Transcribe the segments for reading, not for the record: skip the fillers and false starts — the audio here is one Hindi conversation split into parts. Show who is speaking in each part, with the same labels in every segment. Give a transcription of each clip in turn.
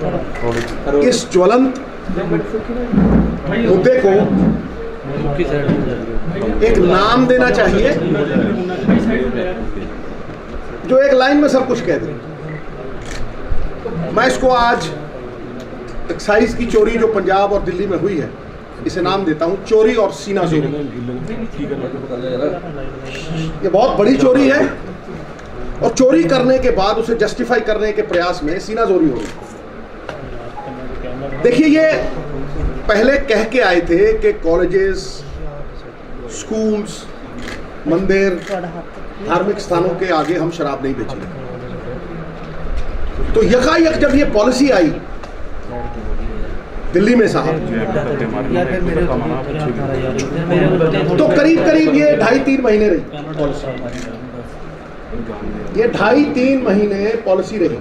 Speaker 1: इस ज्वलंत मुद्दे को एक नाम देना चाहिए जो एक लाइन में सब कुछ कह दे। मैं इसको आज एक्साइज की चोरी जो पंजाब और दिल्ली में हुई है, इसे नाम देता हूं चोरी और सीना जोरी। ये बहुत बड़ी चोरी है और चोरी करने के बाद उसे जस्टिफाई करने के प्रयास में सीना जोरी हो गई। देखिए, ये पहले कह के आए थे कि कॉलेजेस, स्कूल्स, मंदिर, धार्मिक स्थानों के आगे हम शराब नहीं बेचेंगे। तो यकायक जब ये पॉलिसी आई दिल्ली में साहब, तो करीब करीब ये 2.5-3 महीने रही पॉलिसी। ये 2.5-3 महीने पॉलिसी रही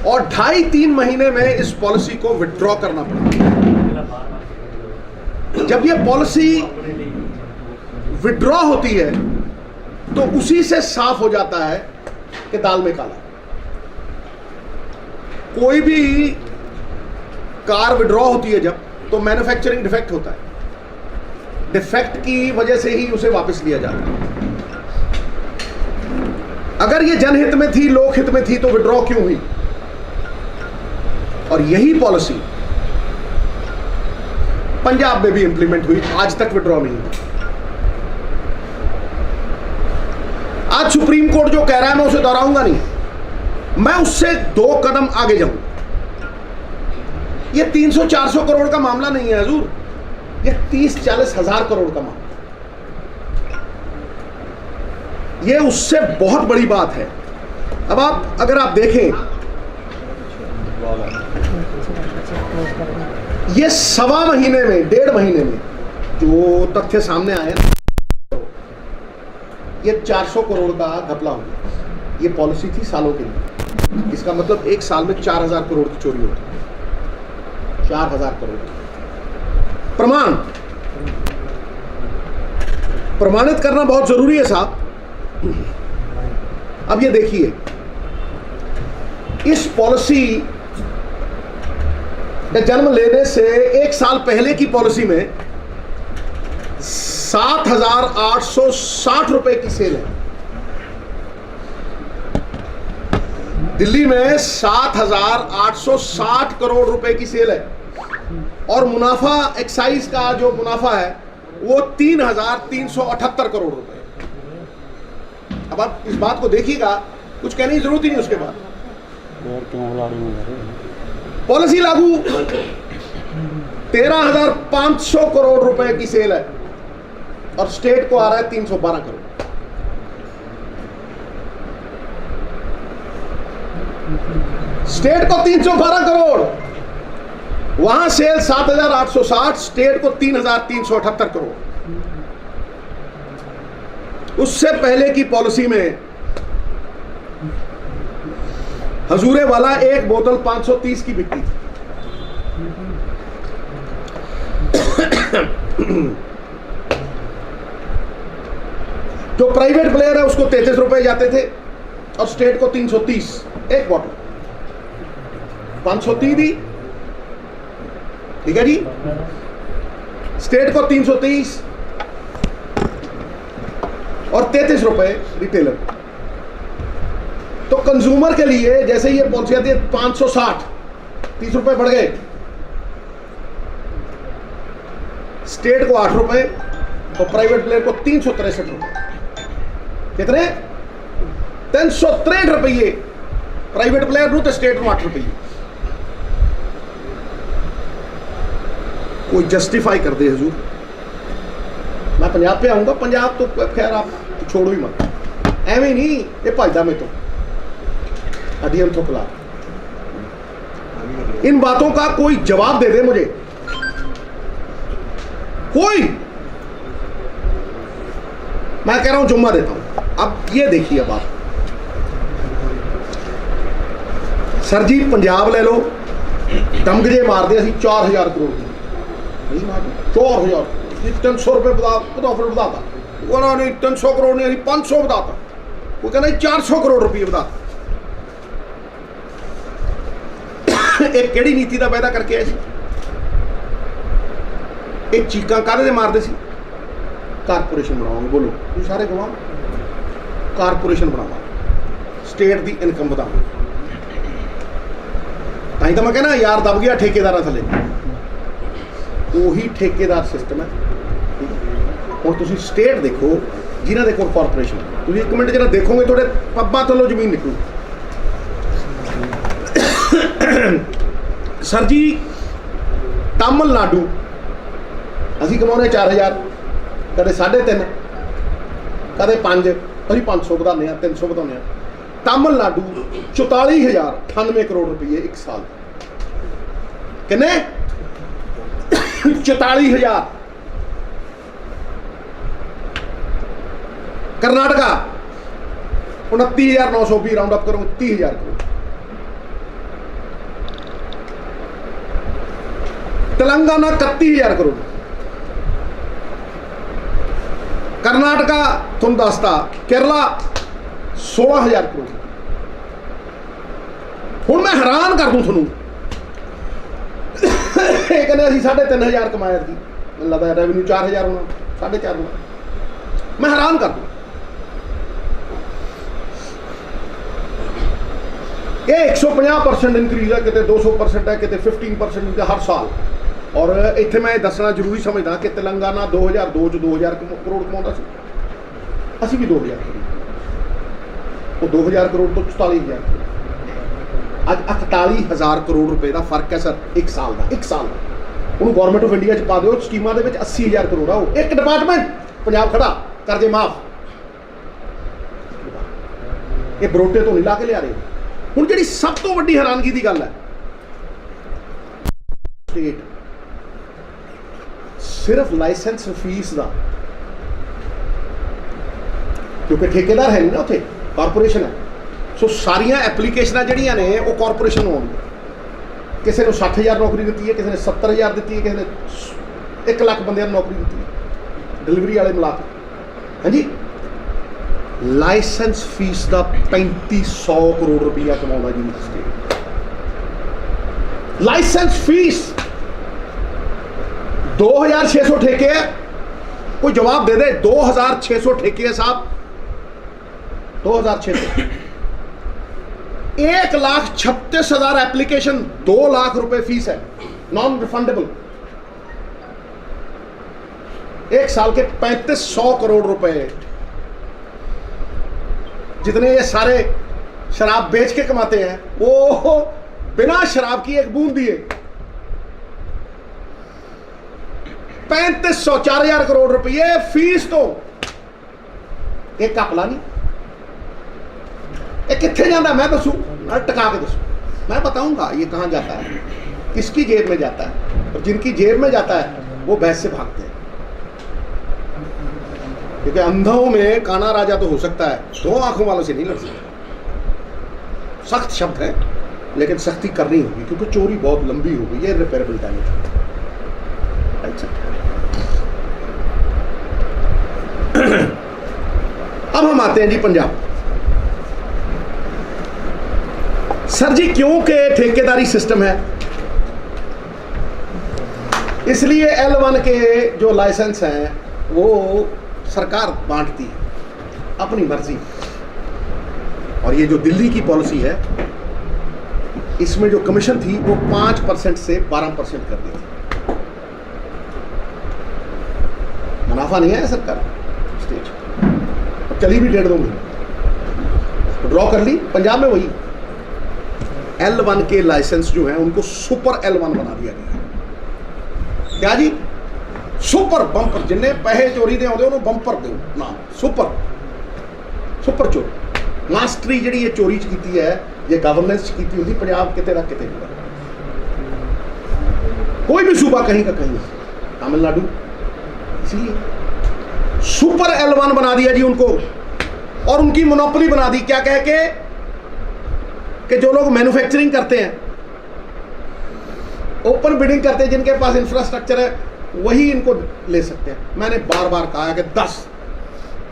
Speaker 1: और 2.5-3 महीने में इस पॉलिसी को विथड्रॉ करना पड़ा। जब ये पॉलिसी विथड्रॉ होती है तो उसी से साफ हो जाता है कि दाल में काला। कोई भी कार विड्रॉ होती है जब, तो मैन्युफैक्चरिंग डिफेक्ट होता है। डिफेक्ट की वजह से ही उसे वापस लिया जाता है। अगर ये जनहित में थी, लोकहित में थी, तो विड्रॉ क्यों हुई? और यही पॉलिसी पंजाब में भी इंप्लीमेंट हुई, आज तक विड्रॉ नहीं हुई। आज सुप्रीम कोर्ट जो कह रहा है मैं उसे दोहराऊंगा नहीं, मैं उससे 2 कदम आगे जाऊं। ये 300-400 करोड़ का मामला नहीं है हजूर, ये 30-40 हजार करोड़ का मामला। ये उससे बहुत बड़ी बात है। अब अगर आप देखें, ये 1.25 महीने में, 1.5 महीने में जो तथ्य सामने आए ना, ये 400 करोड़ का घपला हो गया। ये पॉलिसी थी सालों के लिए। इसका मतलब एक साल में 4,000 करोड़ की चोरी होती है। 4,000 करोड़ प्रमाणित करना बहुत जरूरी है साहब। अब ये देखिए, इस पॉलिसी ने जन्म लेने से 1 साल पहले की पॉलिसी में 7,860 रुपए की सेल है। दिल्ली में 7,860 करोड़ रुपए की सेल है और मुनाफा, एक्साइज का जो मुनाफा है वो 3,378 करोड़ रुपए। अब आप इस बात को देखिएगा, कुछ कहने की जरूरत ही नहीं। उसके बाद पॉलिसी लागू, 13,500 करोड़ रुपए की सेल है और स्टेट को आ रहा है 312 करोड़। स्टेट को 312 करोड़, वहां सेल 7,860, स्टेट को 3,378 करोड़। उससे पहले की पॉलिसी में हजूरे वाला एक बोतल 530 की बिकती थी। जो प्राइवेट प्लेयर है उसको 33 रुपए जाते थे और स्टेट को 330 एक बॉटल। 530 दी, ठीक है जी, स्टेट को 330 और 33 रुपए रिटेलर। तो कंज्यूमर के लिए जैसे ये पॉलिसी आती है 560, 30 रुपए बढ़ गए। स्टेट को 8 रुपए और प्राइवेट प्लेयर को 363 रुपए। कितने? 363 रुपये प्राइवेट प्लेयर नु, तो स्टेट में 8 रुपये। कोई जस्टिफाई कर दे हजूर। मैं पंजाब पे आऊंगा, पंजाब तो खैर आप छोड़ो ही मत, एवं नहीं ये भजदा में तो अधीन तो खिला। इन बातों का कोई जवाब दे दे मुझे, कोई। मैं कह रहा हूं जुम्मा देता हूं। अब ये देखिए, अब आप सर जी पंजाब ले लो, दमगजे मार दे 4,000 करोड़ की, 4,000 300 रुपए बताता, वो नहीं 300 करोड़ नहीं 500 बताता, वो कहना 400 करोड़ रुपये बताता। ਇਹ ਕਿਹੜੀ ਨੀਤੀ ਦਾ ਵਾਅਦਾ ਕਰਕੇ ਆਏ ਸੀ? ਇਹ ਚੀਕਾਂ ਕਾਹਦੇ ਦੇ ਮਾਰਦੇ ਸੀ? कारपोरेशन बनाओगे, बोलो ये सारे गवाह, कारपोरेशन बनावा, स्टेट की इनकम बढ़ाओ। तां ही तो मैं कहना यार दब गया ठेकेदार थले, उही ठेकेदार सिस्टम है। और तुसी स्टेट देखो जिन्हां दे कोल कारपोरेशन, तुसी एक मिनट जरा देखोगे थोड़े पब्बां थल्लों जमीन निकलू। सर जी तमिलनाडु असीं कमाउने 4000, कदे 3.5, कदे 5, अभी 500 बढ़ाने 300 बढ़ाने। तमिलनाडु 44,098 करोड़ रुपये एक साल, किन्ने 44,000। कर्नाटका 29,920, राउंड अप करो 30,000 करोड़। तेलंगाना 31,000 करोड़। कर्नाटका तुम दसता, केरला 16,000 करोड़। हुण मैं हैरान कर दूं थोनू, कहने असीं 3,500 कमाया थी, मैनूं लगदा रेवन्यू 4,000 होना, 4.5 होना। मैं हैरान कर दूं, ये 150% इंक्रीज है, कितने 200% है, कितने 15% हर साल। और इत्थे मैं दसना जरूरी समझदा कि तेलंगाना 2002 च 2,000 करोड़ कमाਉਂਦਾ ਸੀ, ਅਸੀਂ भी 2,000 करोड़, वो 2,000 करोड़ तो 44,000 करोड़। अज 48,000 करोड़ रुपए का फर्क है सर, एक साल का, एक साल का। उन्होंने गौरमेंट ऑफ इंडिया च पा दो, स्कीमां दे विच 80,000 करोड़ आ, वो एक डिपार्टमेंट पंजाब खड़ा कर्जे माफ। ये बरोटे तो नहीं ला के लिया रहे। हुण जिहड़ी सब तो वड्डी हैरानगी की गल है, स्टेट सिर्फ लाइसेंस फीस का, क्योंकि ठेकेदार है नहीं ना, उत्थे कारपोरेशन है। सो सारिया एप्लीकेशन जड़ियां ने वो कारपोरेशन होंगे। किसी ने 60,000 नौकरी दी है, किसी ने 70,000 दी है, किसी ने 1 लाख बंद नौकरी दी है, डिलीवरी वाले मिला के। हाँ जी, लाइसेंस फीस का 3,500 करोड़ रुपया कमाਉਂਦਾ जी स्टेट। लाइसेंस फीस 2,600 ठेके है, कोई जवाब दे दे। 2,600 ठेके है साहब, 2,600। 1,36,000 एप्लीकेशन, 2 लाख रुपए फीस है, नॉन रिफंडेबल। एक साल के 3,500 करोड़ रुपए, जितने ये सारे शराब बेच के कमाते हैं, वो बिना शराब की एक बूंद दिए 3,500, 4,000 करोड़ रुपये फीस। तो एक कपला नहीं, ये कितने जाता है मैं दसूं, मैं टका के दसूं, मैं बताऊंगा ये कहाँ जाता है, किसकी जेब में जाता है। और जिनकी जेब में जाता है वो भैंस से भागते हैं, क्योंकि अंधों में काना राजा तो हो सकता है, 2 आंखों वालों से नहीं लड़ सकता। सख्त शब्द है, लेकिन सख्ती करनी होगी, क्योंकि चोरी बहुत लंबी हो गई है, रिपेयरेबल डैमेज। अब हम आते हैं जी पंजाब। सर जी क्योंकि ठेकेदारी सिस्टम है, इसलिए L1 के जो लाइसेंस हैं वो सरकार बांटती है अपनी मर्जी। और ये जो दिल्ली की पॉलिसी है, इसमें जो कमीशन थी वो 5% से 12% कर दी थी। मुनाफा नहीं है सरकार स्टेज, अब चली भी 1.5-2 महीने, ड्रॉ कर ली। पंजाब में वही L1 के लाइसेंस जो हैं उनको सुपर L1 बना दिया गया है। क्या जी, सुपर बंपर, जिन्हें पैसे चोरी दे आते उन्होंने बंपर दो नाम, सुपर चोरी। मास्टरी जी ये चोरी की है, ये गवर्नेंस की होती पंजाब कितने ना कितने, कोई भी सूबा कहीं का कहीं, तमिलनाडु। इसलिए सुपर L1 बना दिया जी उनको, और उनकी मोनोपोली बना दी। क्या कह के कि जो लोग मैन्युफैक्चरिंग करते हैं, ओपन बिडिंग करते हैं, जिनके पास इंफ्रास्ट्रक्चर है वही इनको ले सकते हैं। मैंने बार बार कहा कि 10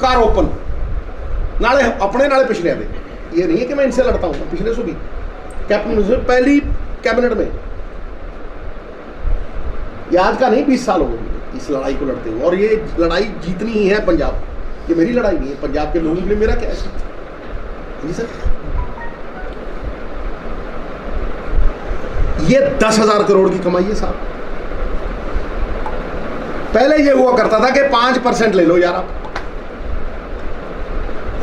Speaker 1: कार ओपन, नाले अपने नाले पिछले आते। ये नहीं है कि मैं इनसे लड़ता हूँ, पिछले सो भी कैप्टन पहली कैबिनेट में। ये आज का नहीं, 20 साल हो गए इस लड़ाई को लड़ते हुए, और ये लड़ाई जीतनी ही है पंजाब। ये मेरी लड़ाई नहीं है, पंजाब के लोगों के लिए मेरा क्या है जी सर। ये 10,000 करोड़ की कमाई है साहब। पहले ये हुआ करता था कि 5% ले लो यार आप,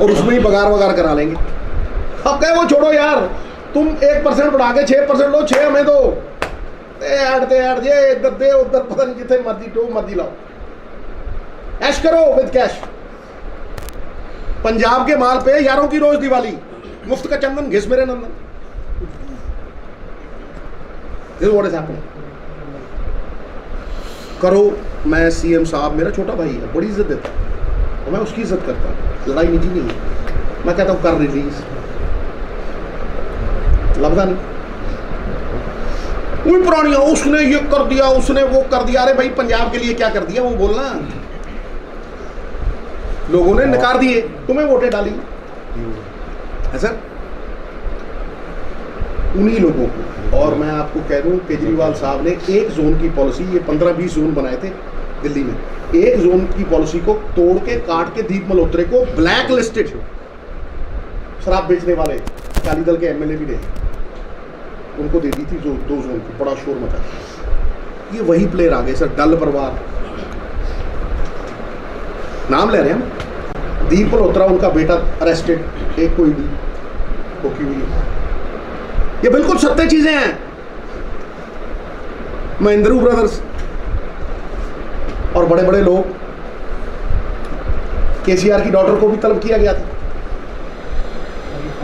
Speaker 1: और उसमें ही बगार वगार करा लेंगे। अब कहे वो छोड़ो यार, तुम 1% बढ़ा के 6% लो, 6 हमें दो, ऐड ये इधर दे उधर, पता नहीं जितने मर्जी टो मर्जी लाओ, ऐश करो विद कैश। पंजाब के माल पे यारों की रोज दिवाली, मुफ्त का चंदन घिस मेरे नंदन। This is what is happening. करो, मैं सीएम साहब मेरा छोटा भाई है, बड़ी इज्जत देता हूं और मैं उसकी इज्जत करता हूं, लड़ाई निजी नहीं है। मैं कहता हूं कर रिलीज, लफजा नहीं कोई पुरानी, उसने ये कर दिया उसने वो कर दिया। अरे भाई पंजाब के लिए क्या कर दिया वो बोलना। लोगों ने नकार दिए, तुम्हें वोटें डाली है सर, उन्हीं लोगों को। और मैं आपको कह दूं, केजरीवाल साहब ने एक जोन की पॉलिसी, ये 15-20 जोन बनाए थे दिल्ली में, एक जोन की पॉलिसी को तोड़ के काट के दीप मल्होत्रा को ब्लैक लिस्टेड शराब बेचने वाले अकाली दल के एमएलए भी रहे, उनको दे दी थी जो 2 जोन की, बड़ा शोर मचा। ये वही प्लेयर आ गए सर, डल परिवार, नाम ले रहे हैं। दीप मल्होत्रा उनका बेटा अरेस्टेड, एक कोई भी ठोकी हुई है। ये बिल्कुल सत्य चीजें हैं। महेंद्रू ब्रदर्स और बड़े बड़े लोग, केसीआर की डॉटर को भी तलब किया गया था,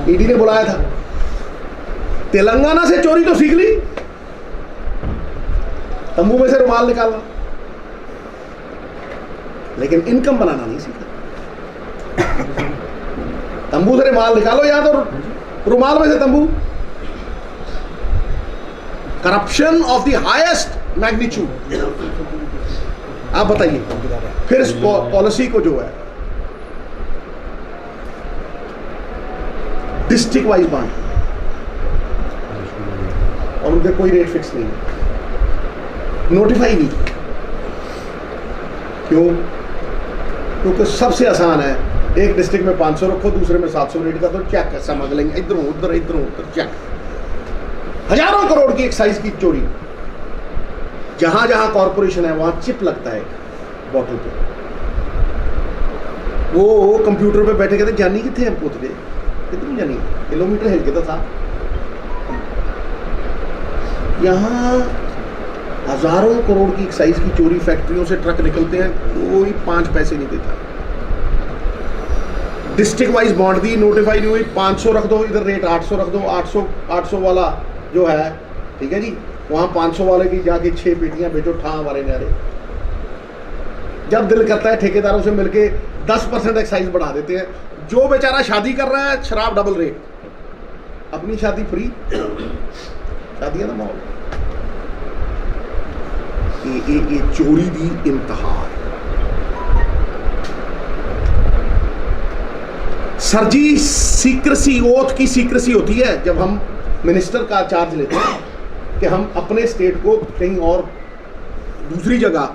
Speaker 1: ईडी ने बुलाया था। तेलंगाना से चोरी तो सीख ली, तंबू में से रुमाल निकालना, लेकिन इनकम बनाना नहीं सीखा। तंबू से रुमाल निकालो या तो रुमाल में से तंबू। Corruption of the highest magnitude. आप बताइए फिर इस पॉलिसी को जो है डिस्ट्रिक्ट वाइज बांट, और उनके कोई रेट फिक्स नहीं, नोटिफाई नहीं। क्यों? क्योंकि सबसे आसान है, एक डिस्ट्रिक्ट में 500 रखो, दूसरे में 700 रेट का, तो चेक है, समझ लेंगे, इधरों उधर इधरों उधर चेक। हजारों करोड़ की एक्साइज की चोरी, जहां जहां कॉर्पोरेशन है वहां चिप लगता है बॉटल पे। वो कंप्यूटर पे बैठे कहते जानी कितने हम पूछते कितनी जानी, किलोमीटर हिल के तो था। यहां हजारों करोड़ की एक्साइज की चोरी, फैक्ट्रियों से ट्रक निकलते हैं, कोई 5 पैसे नहीं देता। डिस्ट्रिक्ट वाइज बांट दी, नोटिफाई नहीं हुई, 500 रख दो, इधर रेट 800 रख दो, 800 वाला जो है, ठीक है जी, वहां 500 वाले की जाके 6 पेटियां बेचो, ठा हमारे न्यारे। जब दिल करता है ठेकेदारों से मिलके 10% एक्साइज बढ़ा देते हैं। जो बेचारा शादी कर रहा है, शराब डबल रेट, अपनी शादी फ्री, शादियां ना माहौल। ये चोरी दी इंतहा। सर जी, सीक्रेसी, ओथ की सीक्रेसी होती है जब हम मिनिस्टर का चार्ज लेते हैं कि हम अपने स्टेट को कहीं और दूसरी जगह।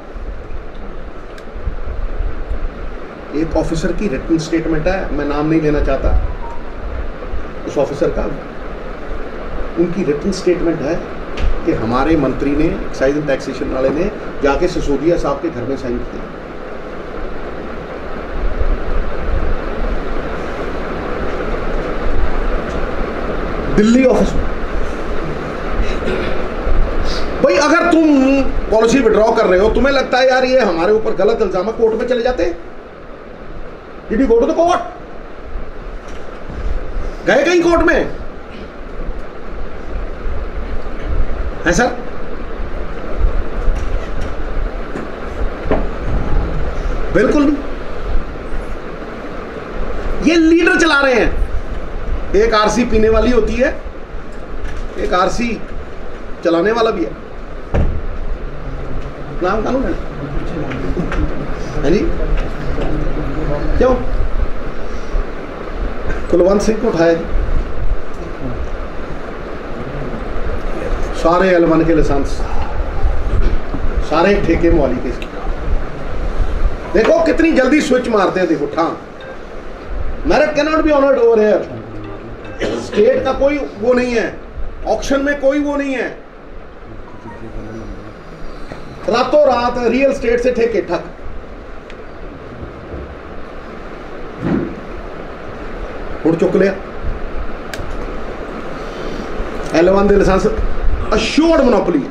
Speaker 1: एक ऑफिसर की रिटन स्टेटमेंट है, मैं नाम नहीं लेना चाहता उस ऑफिसर का, उनकी रिटन स्टेटमेंट है कि हमारे मंत्री ने, एक्साइज एंड टैक्सेशन वाले ने जाके सिसोदिया साहब के घर में साइन किया। दिल्ली ऑफिस में। भाई अगर तुम पॉलिसी विड्रॉ कर रहे हो, तुम्हें लगता है यार ये हमारे ऊपर गलत इल्जाम है, कोर्ट में चले जाते। Did you go to the court? गए कहीं कोर्ट में? है सर? बिल्कुल नहीं। ये लीडर चला रहे हैं। एक आरसी पीने वाली होती है, एक आरसी चलाने वाला भी है। नाम कानून है जी। क्यों कुलवंत सिंह को उठाया जी? सारे L1 के लाइसेंस सारे ठेके मुआली के इसकी। देखो कितनी जल्दी स्विच मारते हैं। देखो ठां मेरे cannot be honoured over here. State का कोई वो नहीं है, ऑक्शन में कोई वो नहीं है। रातों रात रियल स्टेट से ठेके ठक। उड़ चुक लिया L1 ਦੇ ਲਾਇਸੈਂਸ ਅਸ਼ੋਰਡ ਮੋਨੋਪੋਲੀ ਹੈ,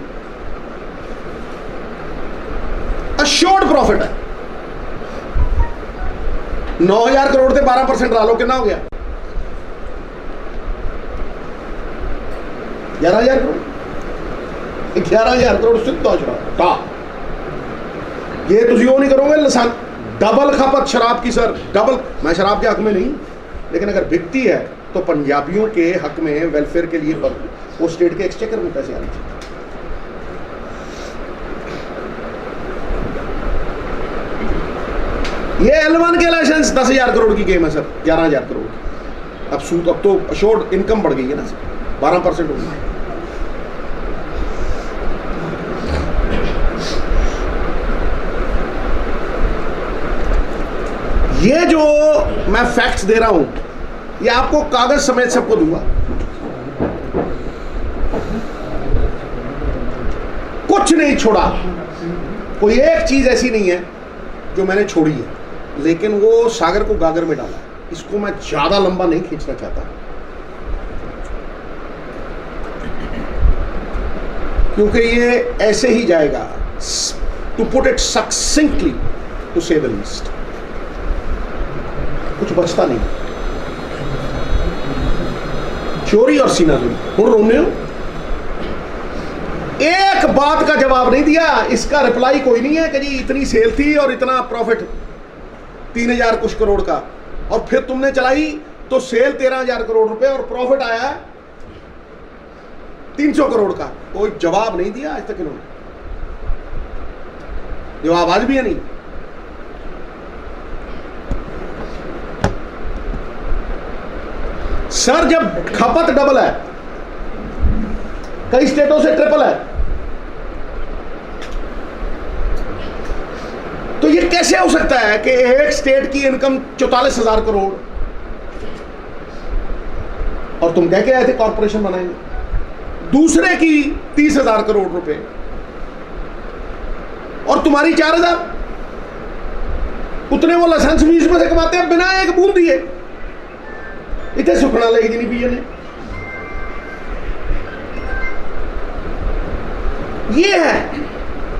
Speaker 1: ਅਸ਼ੋਰਡ प्रॉफिट है। 9,000 करोड़ से 12% ला लो, कितना हो गया? 11,000 करोड़। 11,000 करोड़ सिद्धा शराब। ये तुम वो नहीं करोगे लाइसेंस डबल खपत शराब की सर, डबल। मैं शराब के हक में नहीं, लेकिन अगर बिकती है तो पंजाबियों के हक में वेलफेयर के लिए वो स्टेट के एक्सचेकर में पैसे आने चाहिए। ये L1 के लाइसेंस 10,000 करोड़ की गेम है सर, 11,000 करोड़ की। अब सूद, अब तो अशोर्ड इनकम बढ़ गई है ना सर, 12% हो गई। ये जो मैं फैक्ट्स दे रहा हूं, ये आपको कागज समेत सबको दूंगा। कुछ नहीं छोड़ा, कोई एक चीज ऐसी नहीं है जो मैंने छोड़ी है, लेकिन वो सागर को गागर में डाला। इसको मैं ज्यादा लंबा नहीं खींचना चाहता, क्योंकि ये ऐसे ही जाएगा। टू पुट इट सक्सिंक्टली, टू से द लीस्ट, कुछ बचता नहीं। चोरी और सीनाजोरी। हुण रोने हो, एक बात का जवाब नहीं दिया। इसका रिप्लाई कोई नहीं है कि जी इतनी सेल थी और इतना प्रॉफिट 3,000 कुछ करोड़ का, और फिर तुमने चलाई तो सेल 13,000 करोड़ रुपए और प्रॉफिट आया 300 करोड़ का। कोई जवाब नहीं दिया आज तक इन्होंने। जवाब आज भी है नहीं। सर जब खपत डबल है, कई स्टेटों से ट्रिपल है, तो ये कैसे हो सकता है कि एक स्टेट की इनकम 44,000 करोड़ और तुम कह के आए थे कॉर्पोरेशन बनाएंगे, दूसरे की 30,000 करोड़ रुपए और तुम्हारी 4,000। उतने वो लाइसेंस फीस में से कमाते हैं बिना एक बूंद दिए। इतने सुखना लेगी जी नहीं पी ने। ये है,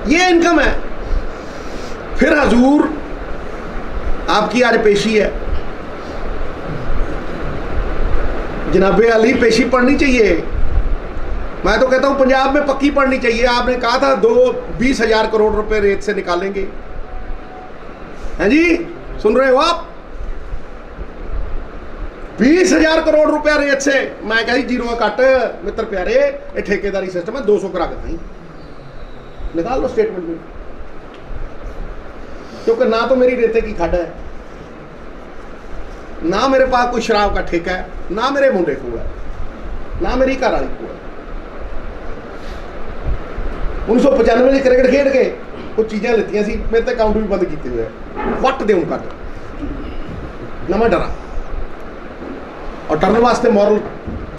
Speaker 1: ये इनकम है। फिर हजूर आपकी आज पेशी है, जनाबे अली पेशी पढ़नी चाहिए। मैं तो कहता हूं पंजाब में पक्की पढ़नी चाहिए। आपने कहा था 20,000 करोड़ रुपए रेत से निकालेंगे, हैं जी, सुन रहे हो आप? 20,000 करोड़ रुपया रेत से। मैं कहा जीरो कट मित्र प्यारे, ये ठेकेदारी सिस्टम है, 200 करा के निकाल लो स्टेटमेंट में, क्योंकि ना तो मेरी रेते की खड्ड है, ना मेरे पास कोई शराब का ठेका है, ना मेरे मुंडे को है, ना मेरी घर वाली को है। 1995 में क्रिकेट खेड के कुछ चीज़ें लेती सी, मेरे तो अकाउंट भी बंद किए हुए हैं। वट देऊँ कट ना मैं डरा, और डरने वास्ते मॉरल,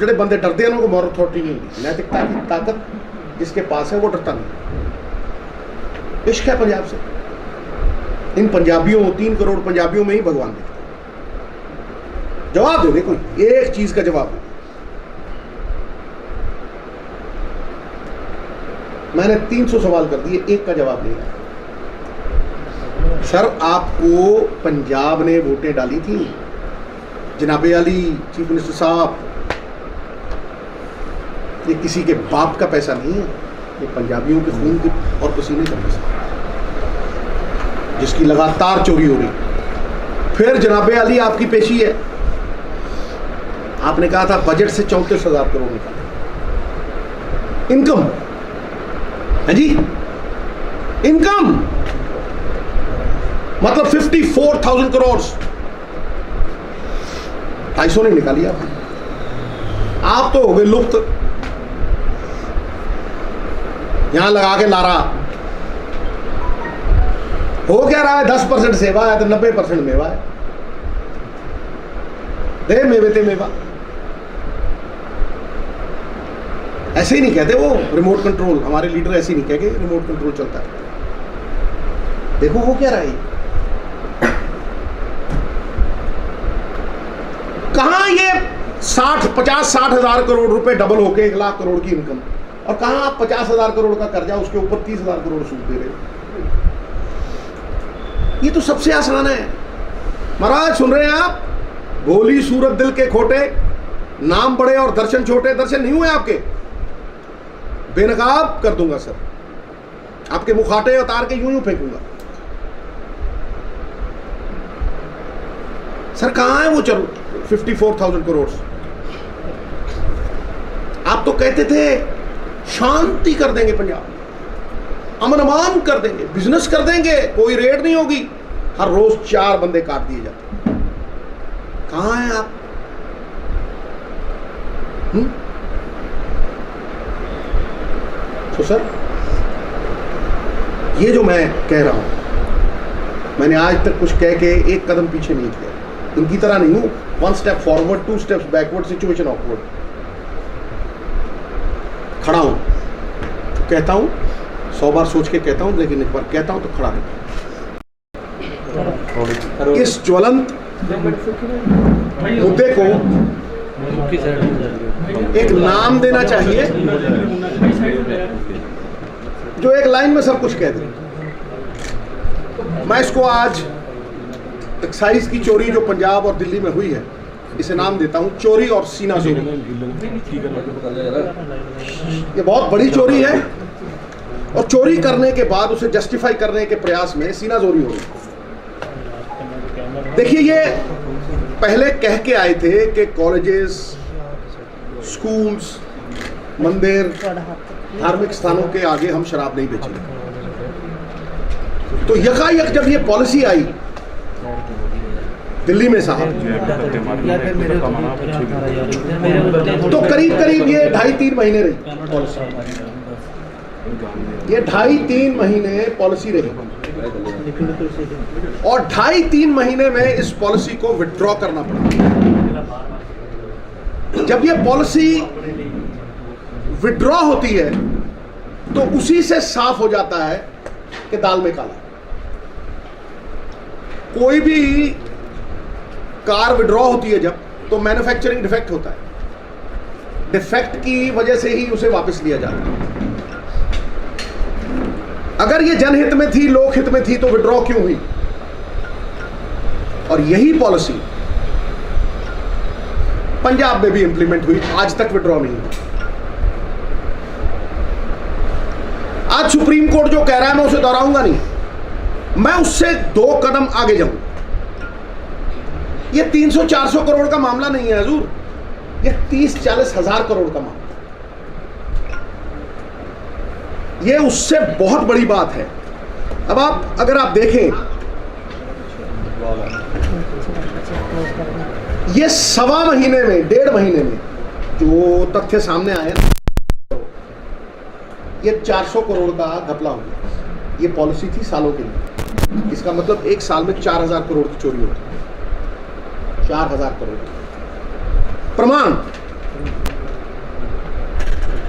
Speaker 1: जो बंदे डरते हैं उनको मॉरल अथॉरिटी नहीं होती। नैतिकता की ताकत जिसके पास है वो डरता नहीं। इश्क है पंजाब से। इन पंजाबियों, 3 करोड़ पंजाबियों में ही भगवान दिखता है। जवाब दोगे कोई एक चीज का जवाब? मैंने 300 सवाल कर दिए, एक का जवाब नहीं है। सर आपको पंजाब ने वोटें डाली थी, जनाबे अली चीफ मिनिस्टर साहब, ये किसी के बाप का पैसा नहीं है, ये पंजाबियों के खून के और पसीने का पैसा, जिसकी लगातार चोरी हो रही। फिर जनाबे अली आपकी पेशी है, आपने कहा था बजट से 34,000 करोड़ निकाले इनकम है जी, इनकम मतलब 54,000 करोड़, 250 नहीं निकाली आप तो हो गए लुप्त। यहां लगा के लारा हो क्या रहा है? 10% सेवा है तो 90% मेवा है। दे मेवे ते मेवा। ऐसे ही नहीं कहते वो रिमोट कंट्रोल, हमारे लीडर ऐसे ही नहीं कह के रिमोट कंट्रोल चलता है। देखो हो क्या रहा है, कहां ये 50-60 हजार करोड़ रुपए डबल होके 1 लाख करोड़ की इनकम, और कहां आप 50,000 करोड़ का कर्जा उसके ऊपर 30,000 करोड़ सूद दे रहे हो। ये तो सबसे आसान है महाराज। सुन रहे हैं आप? भोली सूरत दिल के खोटे, नाम बड़े और दर्शन छोटे। दर्शन नहीं हुए आपके? बेनकाब कर दूंगा सर, आपके मुखाटे उतार के यूं फेंकूंगा। सर कहां है वो 54,000 करोड़? आप तो कहते थे शांति कर देंगे पंजाब, अमन अमान कर देंगे, बिजनेस कर देंगे, कोई रेड नहीं होगी। हर रोज 4 बंदे काट दिए जाते। कहां हैं आप? तो सर ये जो मैं कह रहा हूं, मैंने आज तक कुछ कह के एक कदम पीछे नहीं किया। इनकी तरह नहीं हूं 1 step forward 2 steps backward, situation awkward. खड़ा हूं तो कहता हूं, 100 बार सोच के कहता हूं, लेकिन एक बार कहता हूं तो खड़ा रहता हूं। इस ज्वलंत मुद्दे को एक नाम देना चाहिए जो एक लाइन में सब कुछ कह दे। मैं इसको आज एक्साइज की चोरी जो पंजाब और दिल्ली में हुई है, इसे नाम देता हूं चोरी और सीना जोरी। ये बहुत बड़ी चोरी है और चोरी करने के बाद उसे जस्टिफाई करने के प्रयास में सीना जोरी हो गई। देखिए, ये पहले कह के आए थे कि कॉलेजेस, स्कूल्स, मंदिर, धार्मिक स्थानों के आगे हम शराब नहीं बेचेंगे। तो यकायक जब ये पॉलिसी आई दिल्ली में साहब, तो करीब करीब ये 2.5-3 महीने रही पॉलिसी। ये 2.5-3 महीने पॉलिसी रही और 2.5-3 महीने में इस पॉलिसी को विथड्रॉ करना पड़ा। जब ये पॉलिसी विथड्रॉ होती है तो उसी से साफ हो जाता है कि दाल में काला। कोई भी कार विड्रॉ होती है जब, तो मैन्युफैक्चरिंग डिफेक्ट होता है। डिफेक्ट की वजह से ही उसे वापस लिया जाता है। अगर ये जनहित में थी, लोकहित में थी, तो विड्रॉ क्यों हुई? और यही पॉलिसी पंजाब में भी इंप्लीमेंट हुई, आज तक विड्रॉ नहीं हुई। आज सुप्रीम कोर्ट जो कह रहा है मैं उसे दोहराऊंगा नहीं, मैं उससे 2 कदम आगे जाऊं। ये 300-400 करोड़ का मामला नहीं है हजूर, ये 30-40 हजार करोड़ का मामला। ये उससे बहुत बड़ी बात है। अब आप अगर आप देखें, ये 1.25 महीने में, 1.5 महीने में जो तथ्य सामने आए ना, ये 400 करोड़ का घपला हो गया। ये पॉलिसी थी सालों के लिए। इसका मतलब 1 साल में 4,000 करोड़ की चोरी होती है। 4,000 करोड़ प्रमाण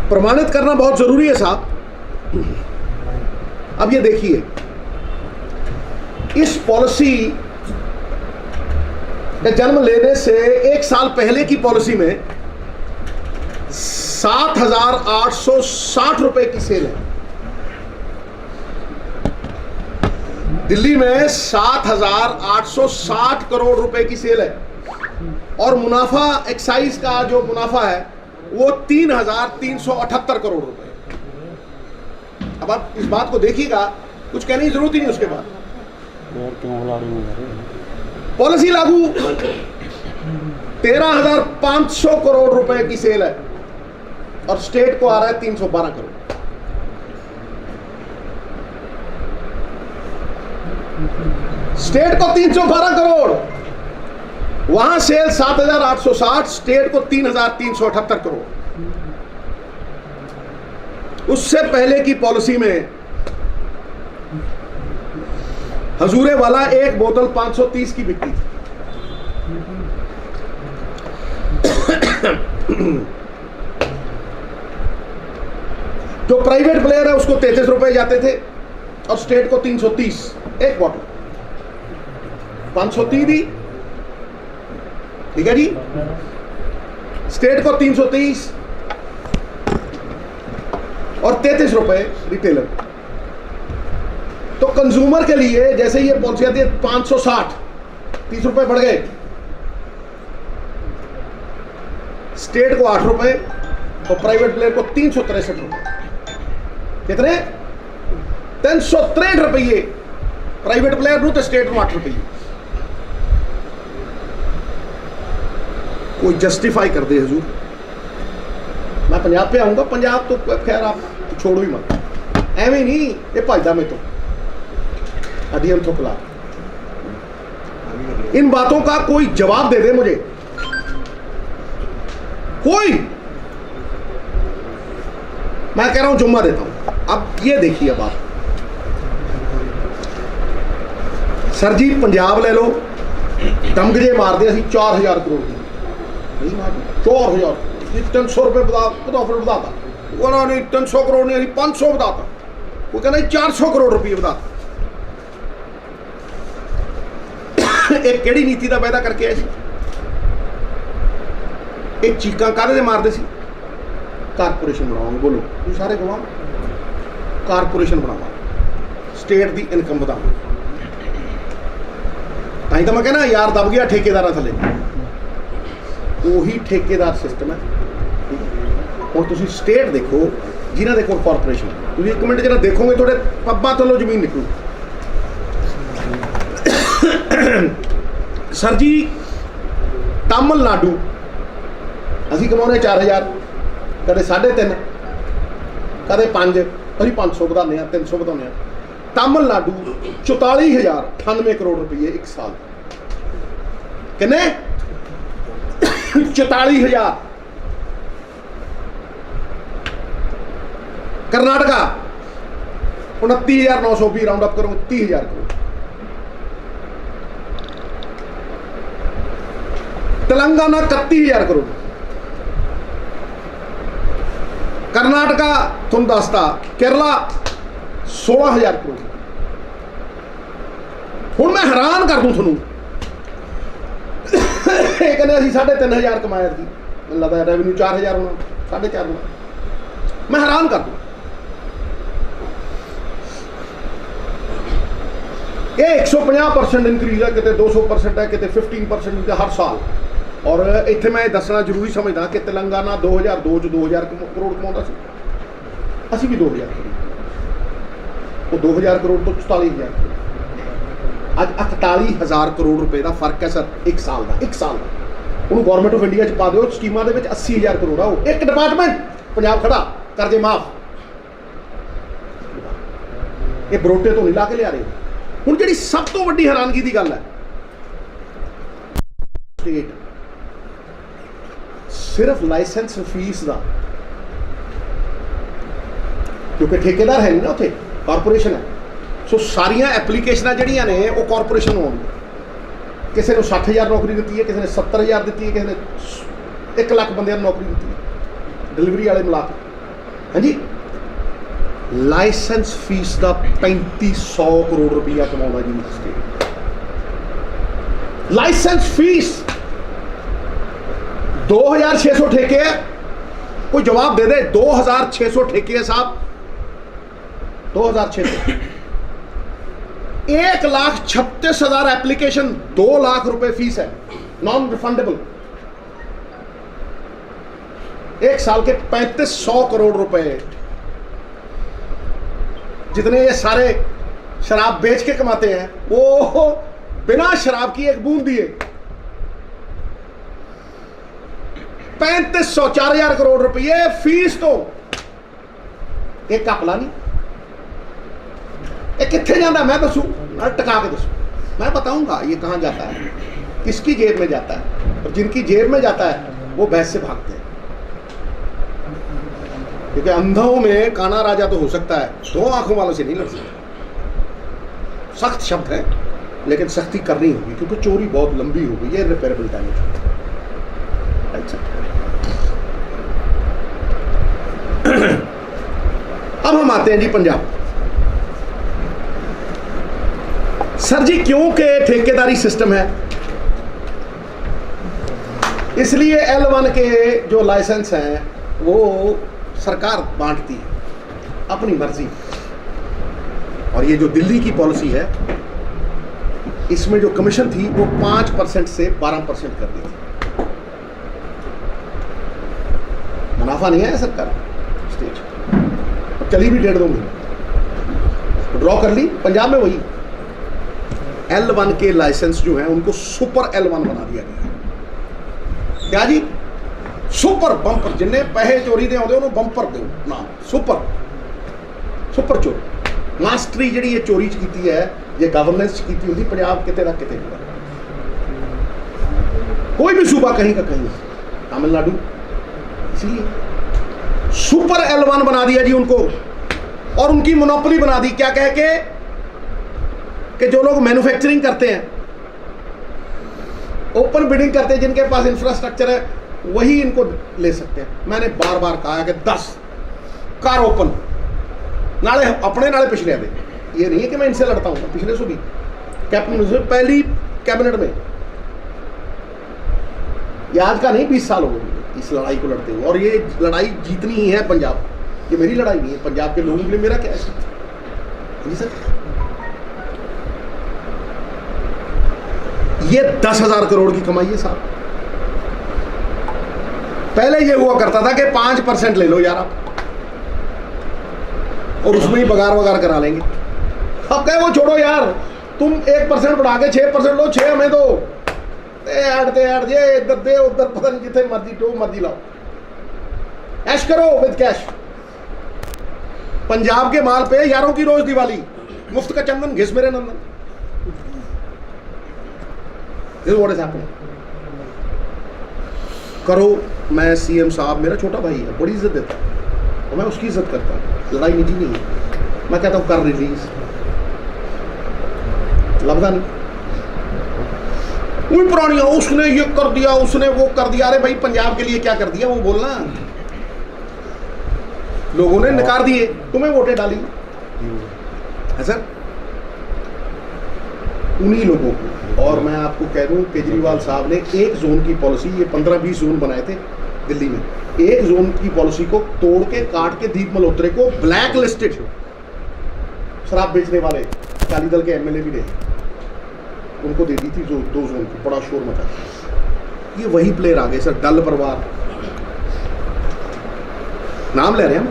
Speaker 1: प्रमाणित करना बहुत जरूरी है साहब। अब ये देखिए, इस पॉलिसी के जन्म लेने से 1 साल पहले की पॉलिसी में 7,860 रुपए की सेल है। दिल्ली में 7,860 करोड़ रुपए की सेल है और मुनाफा, एक्साइज का जो मुनाफा है वो 3,378 करोड़ रुपए। अब आप इस बात को देखिएगा, कुछ कहने की जरूरत ही नहीं उसके बाद। पॉलिसी लागू, 13,500 करोड़ रुपए की सेल है और स्टेट को आ रहा है 312 करोड़। स्टेट को 312 करोड़, वहां सेल 7,860, स्टेट को 3,378 करोड़। उससे पहले की पॉलिसी में हजूरे वाला एक बोतल 530 की बिकती थी। जो प्राइवेट प्लेयर है उसको 33 रुपए जाते थे और स्टेट को 330 एक बॉटल। 530 दी, ठीक है जी, स्टेट को 330 और 33 रुपए रिटेलर। तो कंज्यूमर के लिए जैसे ये पॉलिसी आती है 560, 30 रुपए बढ़ गए, स्टेट को 8 रुपए और प्राइवेट प्लेयर को 363 रुपए। कितने? 363 रुपये प्राइवेट प्लेयर नु, तो स्टेट को 8 रुपये। कोई जस्टिफाई कर दे हजूर। मैं पंजाब पे आऊंगा, पंजाब तो खैर आप तो छोड़ो ही मत, एवं नहीं ये भजदा में तो अधीन थोकला। इन बातों का कोई जवाब दे दे मुझे, कोई। मैं कह रहा हूं जुम्मा देता हूं। अब ये देखिए, अब आप सर जी पंजाब ले लो, दमगजे मार दे 4000 करोड़ की, नहीं मार 4000, 300 रुपए बताता, नहीं 300 करोड़ नहीं 500 बताता, वो कहना 400 करोड़ रुपये बताता। एक केड़ी नीति का पैदा करके आए, एक चीका काहदे मारते सी, कारपोरेशन बनाओगे, बोलो तुम सारे गवाह, कारपोरेशन बनावा, स्टेट की इनकम बढ़ावा। ताई तो मैं कहना यार दब गया ठेकेदार थले, वही ठेकेदार सिस्टम है। और तुम स्टेट देखो जिन्हों के कॉरपोरेशन, तुम एक मिनट जरा देखोगे थोड़े पब्बा थलो जमीन निकलू। सर जी तमिलनाडु असी कमाने 4000, कदे 3.5, कदे 5, अभी 500 बढ़ाने 300 बढ़ाने। तमिलनाडु 44,098 करोड़ रुपये एक साल। कितने? 44,000। कर्नाटका 29,920, राउंड अप करो 30,000 करोड़। तेलंगाना 31,000 करोड़। कर्नाटका तुम दसता, केरला 16,000 करोड़। हूँ मैं हैरान कर दूं थोनू, कहने असी 3,500 कमाया थी, मैंने लगता है रेवेन्यू 4,000 होना, 4.5 होना। मैं हैरान कर दूं, ये 150% इंक्रीज है, कितने 200% है, कितने 15% हर साल। और इत्थे मैं दसना जरूरी समझदा कि तेलंगाना 2002 च 2,000 करोड़ कमाता सी, असी भी 2,000 करोड़, वो 2,000 करोड़ तो 44,000 करोड़। अज 48,000 करोड़ रुपए का फर्क है सर, एक साल का, एक साल का। उन्होंने गौरमेंट ऑफ इंडिया च पा दो, स्कीमां दे विच 80,000 करोड़ आ, वो एक डिपार्टमेंट पंजाब खड़ा करजे माफ। ये बरोटे तो नहीं ला के लिया रहे। हुण जिहड़ी सब तो वड्डी हैरानगी की गल है, स्टेट सिर्फ लाइसेंस फीस का, क्योंकि ठेकेदार है नहीं ना, उत्थे कॉरपोरेशन है। सो सारिया एप्लीकेशन जड़ियाँ ने वो कॉरपोरेशन हो, किसी ने 60,000 नौकरी दी है, किसी ने 70,000 दी है, किसी ने 1 लाख बंदे नौकरी दी है, डिलीवरी वाले मिला के। हाँ जी, लाइसेंस फीस का 3500 करोड़ रुपया कमाना जी स्टेट। लाइसेंस फीस 2,600 ठेके है, कोई जवाब दे दे। 2,600 ठेके है साहब, 2,600। 1,36,000 एप्लीकेशन, 2 लाख रुपए फीस है, नॉन रिफंडेबल। एक साल के 3,500 करोड़ रुपए, जितने ये सारे शराब बेच के कमाते हैं, वो बिना शराब की एक बूंद दिए 3,500, 4,000 करोड़ रुपये फीस। तो एक कपला नहीं, ये कितने जाता मैं दसूं, मैं टका के दसूं, मैं बताऊंगा ये कहां जाता है, किसकी जेब में जाता है। और जिनकी जेब में जाता है वो भैंस से भागते हैं। क्योंकि अंधों में काना राजा तो हो सकता है, दो आंखों वालों से नहीं लड़ सकता। सख्त शब्द है, लेकिन सख्ती करनी होगी क्योंकि चोरी बहुत लंबी हो गई है, रिपेयरेबल डैमेज। अच्छा, अब हम आते हैं जी पंजाब। सर जी क्योंकि ठेकेदारी सिस्टम है, इसलिए L1 के जो लाइसेंस हैं वो सरकार बांटती है अपनी मर्जी। और ये जो दिल्ली की पॉलिसी है, इसमें जो कमीशन थी वो 5% से 12% कर दी थी। मुनाफा नहीं है सरकार स्टेज, चली भी 1.5-2 महीने, ड्रॉ कर ली। पंजाब में वही L1 के लाइसेंस जो हैं उनको सुपर L1 बना दिया गया है। क्या जी? सुपर बंपर, जिन्हें पैसे चोरी दे आते उन्होंने बंपर दो नाम, सुपर चोरी। मास्टरी जी ये चोरी की है, ये गवर्नेंस की होती पंजाब कितने तक कितने, कोई भी सूबा कहीं का कहीं, तमिलनाडु। इसलिए सुपर L1 बना दिया जी उनको, और उनकी मोनोपोली बना दी। क्या कह के कि जो लोग मैन्युफैक्चरिंग करते हैं, ओपन बिडिंग करते हैं, जिनके पास इंफ्रास्ट्रक्चर है, वही इनको ले सकते हैं। मैंने बार बार कहा है कि 10 कार ओपन, नाले अपने नाले पिछले आते। ये नहीं है कि मैं इनसे लड़ता हूं, पिछले सो भी कैबिनेट में, पहली कैबिनेट में, याद का नहीं, 20 साल हो गए इस लड़ाई को लड़ते हुए। और ये लड़ाई जीतनी ही है पंजाब, ये मेरी लड़ाई नहीं है, पंजाब के लोगों के लिए मेरा क्या है जी सर। ये 10,000 करोड़ की कमाई है साहब। पहले ये हुआ करता था कि 5% ले लो यार आप, और उसमें ही बगार वगार करा लेंगे। अब कहे वो छोड़ो यार, तुम 1% बढ़ा के 6% लो, 6 हमें दो, ऐड ये इधर दे उधर, पता नहीं जितने मर्जी दो, मर्जी लाओ, ऐश करो विद कैश। पंजाब के माल पे यारों की रोज दिवाली, मुफ्त का चंदन घिस मेरे नंदन। This is what is happening. करो, मैं सीएम साहब, मेरा छोटा भाई है, बड़ी इज्जत देता है और मैं उसकी इज्जत करता हूँ, लड़ाई निजी नहीं है। मैं कहता हूँ कर रिलीज, लफजा नहीं वही पुरानिया, उसने ये कर दिया, उसने वो कर दिया। अरे भाई पंजाब के लिए क्या कर दिया वो बोलना। लोगों ने नकार दिए, तुम्हें वोटें डाली है सर, उन्हीं लोगों को। और मैं आपको कह दूं, केजरीवाल साहब ने एक जोन की पॉलिसी, ये 15-20 जोन बनाए थे दिल्ली में, एक जोन की पॉलिसी को तोड़ के काट के दीप मल्होत्रा को ब्लैक लिस्टेड, शराब बेचने वाले अकाली दल के एमएलए भी रहे, उनको दे दी थी जो 2 जोन की, बड़ा शोर मचा। ये वही प्लेयर आ गए सर, डल परिवार, नाम ले रहे हैं हम।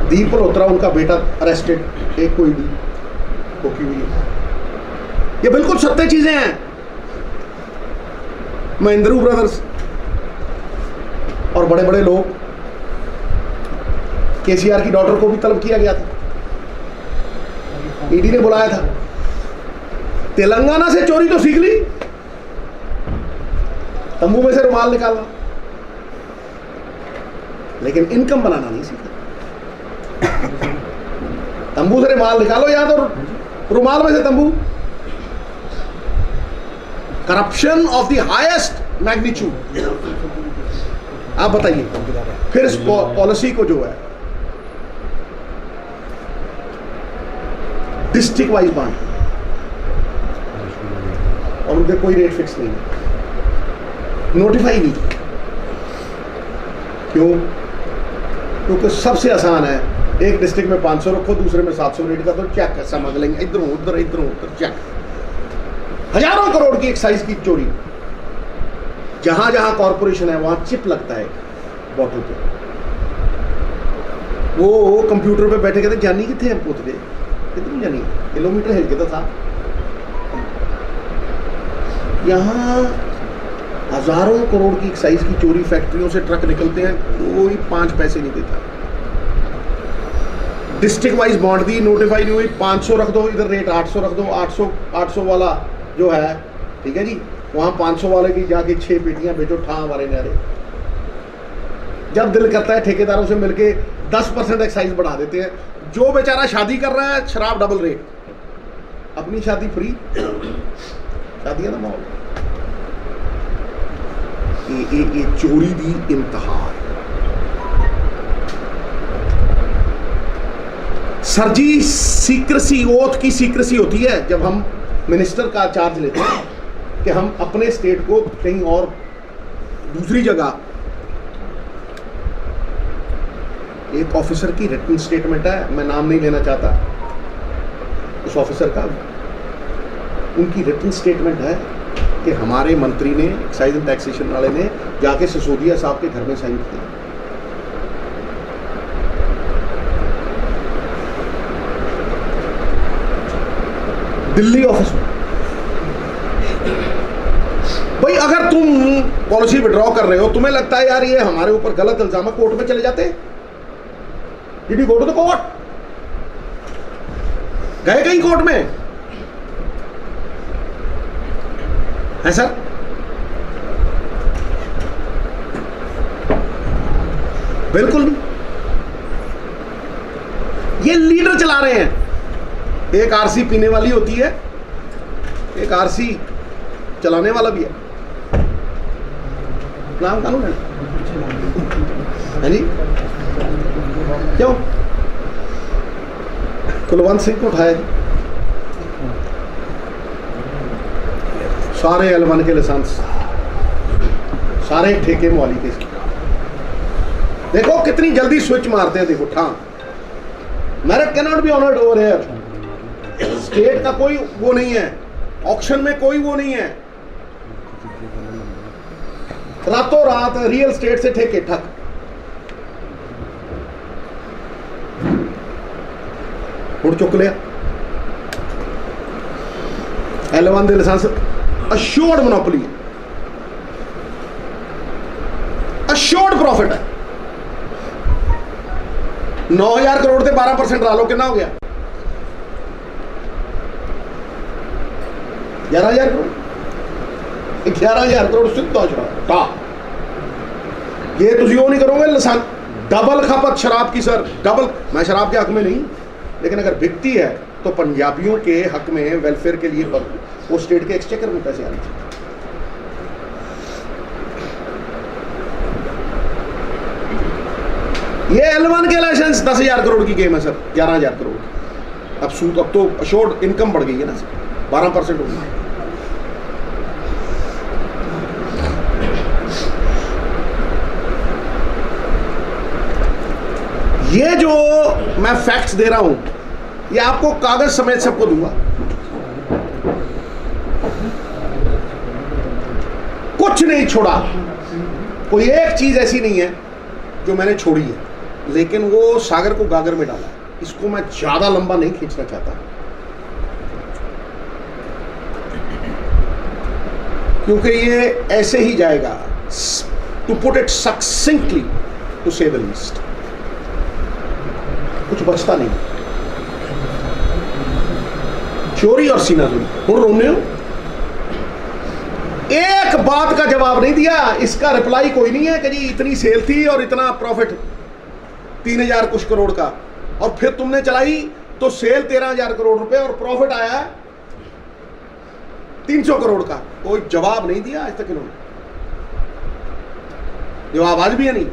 Speaker 1: दीप मल्होत्रा, उनका बेटा अरेस्टेड, एक कोई भी ठोकी हुई है। ये बिल्कुल सत्य चीजें हैं। महिंद्रू ब्रदर्स और बड़े बड़े लोग, केसीआर की डॉटर को भी तलब किया गया था, ईडी ने बुलाया था। तेलंगाना से चोरी तो सीख ली, तंबू में से रुमाल निकालना, लेकिन इनकम बनाना नहीं सीखा। तंबू से रुमाल निकालो या तो रुमाल में से तंबू। Corruption of the highest magnitude. आप बताइए फिर इस पॉलिसी को जो है डिस्ट्रिक्ट वाइज बांट, और उनके कोई रेट फिक्स नहीं है, नोटिफाई नहीं। क्यों? क्योंकि सबसे आसान है, एक डिस्ट्रिक्ट में 500 रखो, दूसरे में 700 रेट का, तो चेक समझ लेंगे, इधरों उधर इधरों उधर चेक। हजारों करोड़ की एक्साइज की चोरी, जहां जहां कॉर्पोरेशन है वहां चिप लगता है बॉटल पे। वो कंप्यूटर पे बैठे कहते जानी कितने हैं, पूछते कितनी जानी, किलोमीटर हिल के तो था। यहां हजारों करोड़ की एक्साइज की चोरी, फैक्ट्रियों से ट्रक निकलते हैं, कोई 5 पैसे नहीं देता। डिस्ट्रिक्ट वाइज बांट दी, नोटिफाई नहीं हुई, 500 रख दो, इधर रेट 800 रख दो, 800 वाला जो है, ठीक है जी, वहां 500 वाले की जाके 6 पेटियां बेचो, ठा हमारे नारे। जब दिल करता है ठेकेदारों से मिलके 10% एक्साइज बढ़ा देते हैं। जो बेचारा शादी कर रहा है शराब डबल रेट, अपनी शादी फ्री, शादियां ना माहौल। ये चोरी दी इंतहा। सर जी सीक्रेसी, ओथ की सीक्रेसी होती है जब हम मिनिस्टर का चार्ज लेते हैं कि हम अपने स्टेट को कहीं और दूसरी जगह। एक ऑफिसर की रिटन स्टेटमेंट है, मैं नाम नहीं लेना चाहता उस ऑफिसर का, उनकी रिटन स्टेटमेंट है कि हमारे मंत्री ने, एक्साइज एंड टैक्सेशन वाले ने जाके सिसोदिया साहब के घर में साइन किया। दिल्ली ऑफिस में। भाई अगर तुम पॉलिसी विड्रॉ कर रहे हो, तुम्हें लगता है यार ये हमारे ऊपर गलत इल्जाम है, कोर्ट में चले जाते। Did you go to the court? गए कहीं कोर्ट में? है सर? बिल्कुल नहीं। ये लीडर चला रहे हैं। एक आरसी पीने वाली होती है, एक आरसी चलाने वाला भी है। नाम कानून है जी? क्यों कुलवंत सिंह को उठाया? सारे L1 के लाइसेंस, सारे ठेके वाली के। देखो कितनी जल्दी स्विच मारते हैं। देखो ठां, merit can not be honoured over here. State का कोई वो नहीं है, ऑक्शन में कोई वो नहीं है। रातों रात रियल स्टेट से ठेके ठक। उड़ चुक लिया L1 दे लाइसेंस। अश्योर्ड मोनोपोली है, अश्योर्ड प्रॉफिट है। 9,000 करोड़ से 12% डालो, कितना हो गया? 11,000 करोड़। 11,000 करोड़ सिद्धा शराब। ये तुम वो नहीं करोगे लाइसेंस डबल खपत शराब की सर, डबल। मैं शराब के हक में नहीं, लेकिन अगर बिकती है तो पंजाबियों के हक में, वेलफेयर के लिए वो स्टेट के एक्सचेकर में पैसे आने चाहिए। ये L1 के लाइसेंस 10,000 करोड़ की गेम है सर, 11,000 करोड़ की। अब सूद, अब तो अशोर्ड इनकम बढ़ गई है ना सर, 12% हो गई। ये जो मैं फैक्ट्स दे रहा हूं, ये आपको कागज समेत सबको दूंगा। कुछ नहीं छोड़ा, कोई एक चीज ऐसी नहीं है जो मैंने छोड़ी है, लेकिन वो सागर को गागर में डाला है। इसको मैं ज्यादा लंबा नहीं खींचना चाहता, क्योंकि ये ऐसे ही जाएगा। टू पुट इट सक्सिंक्टली, टू से द लीस्ट, कुछ बचता नहीं। चोरी और सीनाजोरी। हूं रोने हो, एक बात का जवाब नहीं दिया। इसका रिप्लाई कोई नहीं है कि जी इतनी सेल थी और इतना प्रॉफिट 3,000 कुछ करोड़ का, और फिर तुमने चलाई तो सेल 13,000 करोड़ रुपए और प्रॉफिट आया 300 करोड़ का। कोई जवाब नहीं दिया आज तक इन्होंने। जवाब आज भी है नहीं।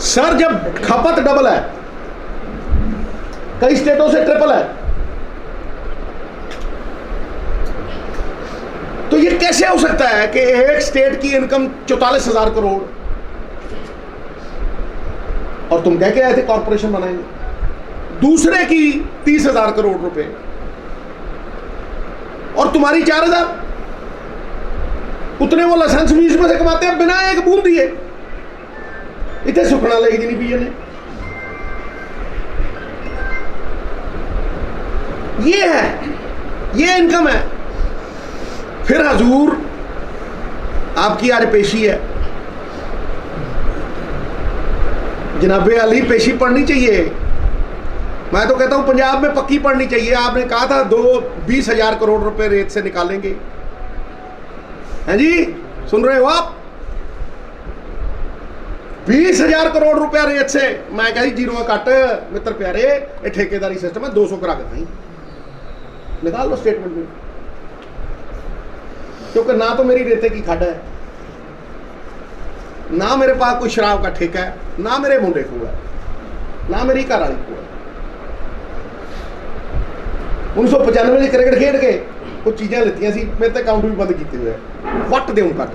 Speaker 1: सर जब खपत डबल है, कई स्टेटों से ट्रिपल है, तो ये कैसे हो सकता है कि एक स्टेट की इनकम 44,000 करोड़ और तुम कह के आए थे कॉर्पोरेशन बनाएंगे, दूसरे की 30,000 करोड़ रुपए और तुम्हारी 4,000। उतने वो लाइसेंस भी इसमें से कमाते हैं बिना एक बूंद दिए। इतने सुखना लेगी नहीं पीए ने। ये है, ये इनकम है। फिर हजूर आपकी आज पेशी है, जनाबे अली पेशी पढ़नी चाहिए। मैं तो कहता हूं पंजाब में पक्की पढ़नी चाहिए। आपने कहा था 20,000 करोड़ रुपए रेत से निकालेंगे, हैं जी? सुन रहे हो आप? 20,000 करोड़ रुपया रेट से मैं कही जीरो कट मित्र प्यारे, ये ठेकेदारी सिस्टम है, 200 करा कर निकाल लो स्टेटमेंट में। क्योंकि ना तो मेरी रेते की खड्ड है, ना मेरे पास कोई शराब का ठेका है, ना मेरे मुंडे को है, ना मेरी घर वाली को है। 1995 में क्रिकेट खेड के कुछ चीज़ें लेती सी, मेरे तो अकाउंट भी बंद किए हुए वट देऊँ कट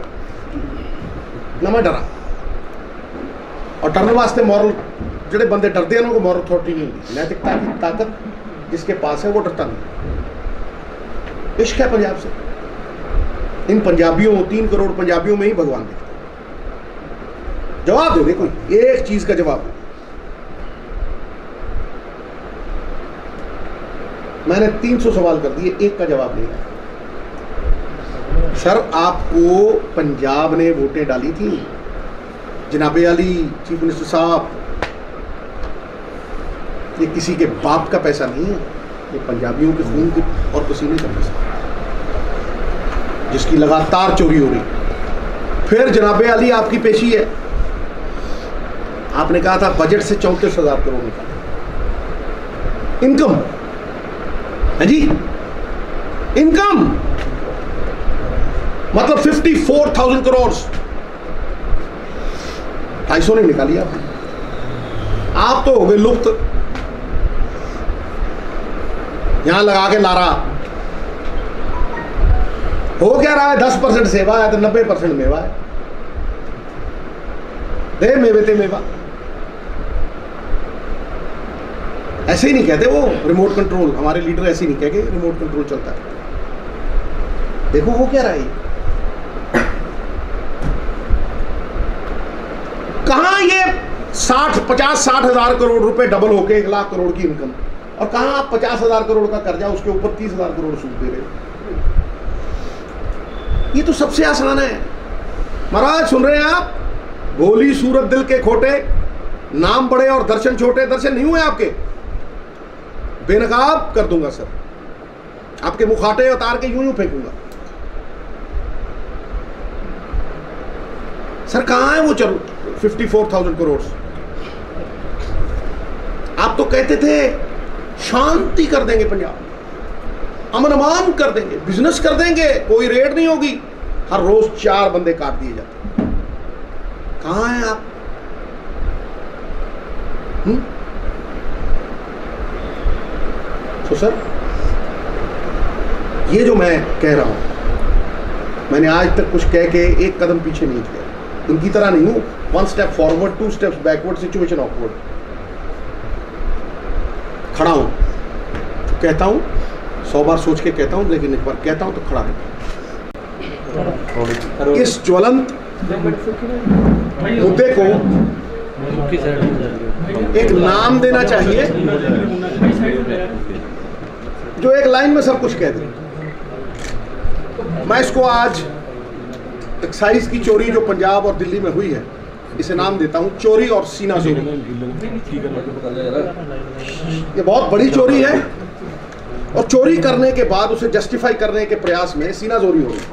Speaker 1: ना मैं डरा। और डरने वास्ते मॉरल जो बंदे डरते हैं उनको मॉरल अथॉरिटी नहीं होती। नैतिकता की ताकत जिसके पास है वो डरता नहीं। इश्क है पंजाब से। इन पंजाबियों 3 करोड़ पंजाबियों में ही भगवान दिखता है। जवाब दे कोई एक चीज का जवाब दे। मैंने 300 सवाल कर दिए, एक का जवाब नहीं है। सर आपको पंजाब ने वोटें डाली थी, जनाबे अली चीफ मिनिस्टर साहब, ये किसी के बाप का पैसा नहीं है, ये पंजाबियों के खून के और पसीने का पैसा, जिसकी लगातार चोरी हो रही। फिर जनाबे अली आपकी पेशी है, आपने कहा था बजट से 34,000 करोड़ निकाले इनकम है जी, इनकम मतलब 54,000 करोड़ 250 नहीं निकाली आपने। आप तो हो गए लुप्त। यहां लगा के लारा हो क्या रहा है, 10% सेवा है तो 90% मेवा है। दे मेवे ते मेवा, ऐसे ही नहीं कहते वो रिमोट कंट्रोल। हमारे लीडर ऐसे ही नहीं कहेंगे रिमोट कंट्रोल चलता है। देखो वो क्या रहा है, कहां ये 50-60 हजार करोड़ रुपए डबल होके 1 लाख करोड़ की इनकम, और कहां आप 50,000 करोड़ का कर्जा उसके ऊपर 30,000 करोड़ सूद दे रहे हो। ये तो सबसे आसान है महाराज। सुन रहे हैं आप? भोली सूरत दिल के खोटे, नाम बड़े और दर्शन छोटे। दर्शन नहीं हुए आपके, बेनकाब कर दूंगा सर, आपके मुखाटे उतार के यूं फेंकूंगा। सर कहां है वो 54,000 करोड़? आप तो कहते थे शांति कर देंगे पंजाब, अमन अमान कर देंगे, बिजनेस कर देंगे, कोई रेड नहीं होगी। हर रोज 4 बंदे काट दिए जाते। कहां हैं आप? तो सर ये जो मैं कह रहा हूं, मैंने आज तक कुछ कह के एक कदम पीछे नहीं किया। इनकी तरह नहीं हूं 1 step forward 2 steps backward, situation awkward. खड़ा हूं तो कहता हूं, 100 बार सोच के कहता हूं, लेकिन एक बार कहता हूं तो खड़ा रहता हूं। इस ज्वलंत मुद्दे को एक नाम देना चाहिए जो एक लाइन में सब कुछ कह दे। मैं इसको आज एक्साइज की चोरी जो पंजाब और दिल्ली में हुई है, इसे नाम देता हूं चोरी और सीना जोरी। ये बहुत बड़ी चोरी है और चोरी करने के बाद उसे जस्टिफाई करने के प्रयास में सीना जोरी हो रही।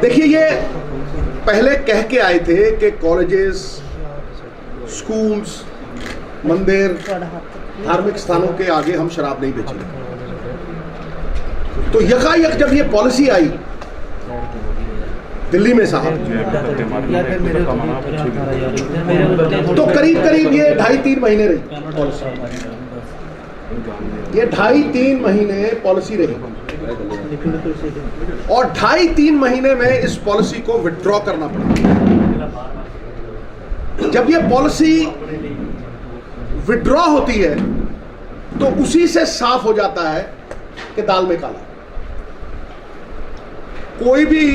Speaker 1: देखिए ये पहले कह के आए थे कि कॉलेजेस, स्कूल्स, मंदिर, धार्मिक स्थानों के आगे हम शराब नहीं बेचेंगे। तो यकायक जब ये पॉलिसी आई दिल्ली में साहब, तो करीब करीब ये 2.5-3 महीने रही पॉलिसी। ये 2.5-3 महीने पॉलिसी रही और 2.5-3 महीने में इस पॉलिसी को विथड्रॉ करना पड़ा। जब ये पॉलिसी विथड्रॉ होती है तो उसी से साफ हो जाता है कि दाल में काला। कोई भी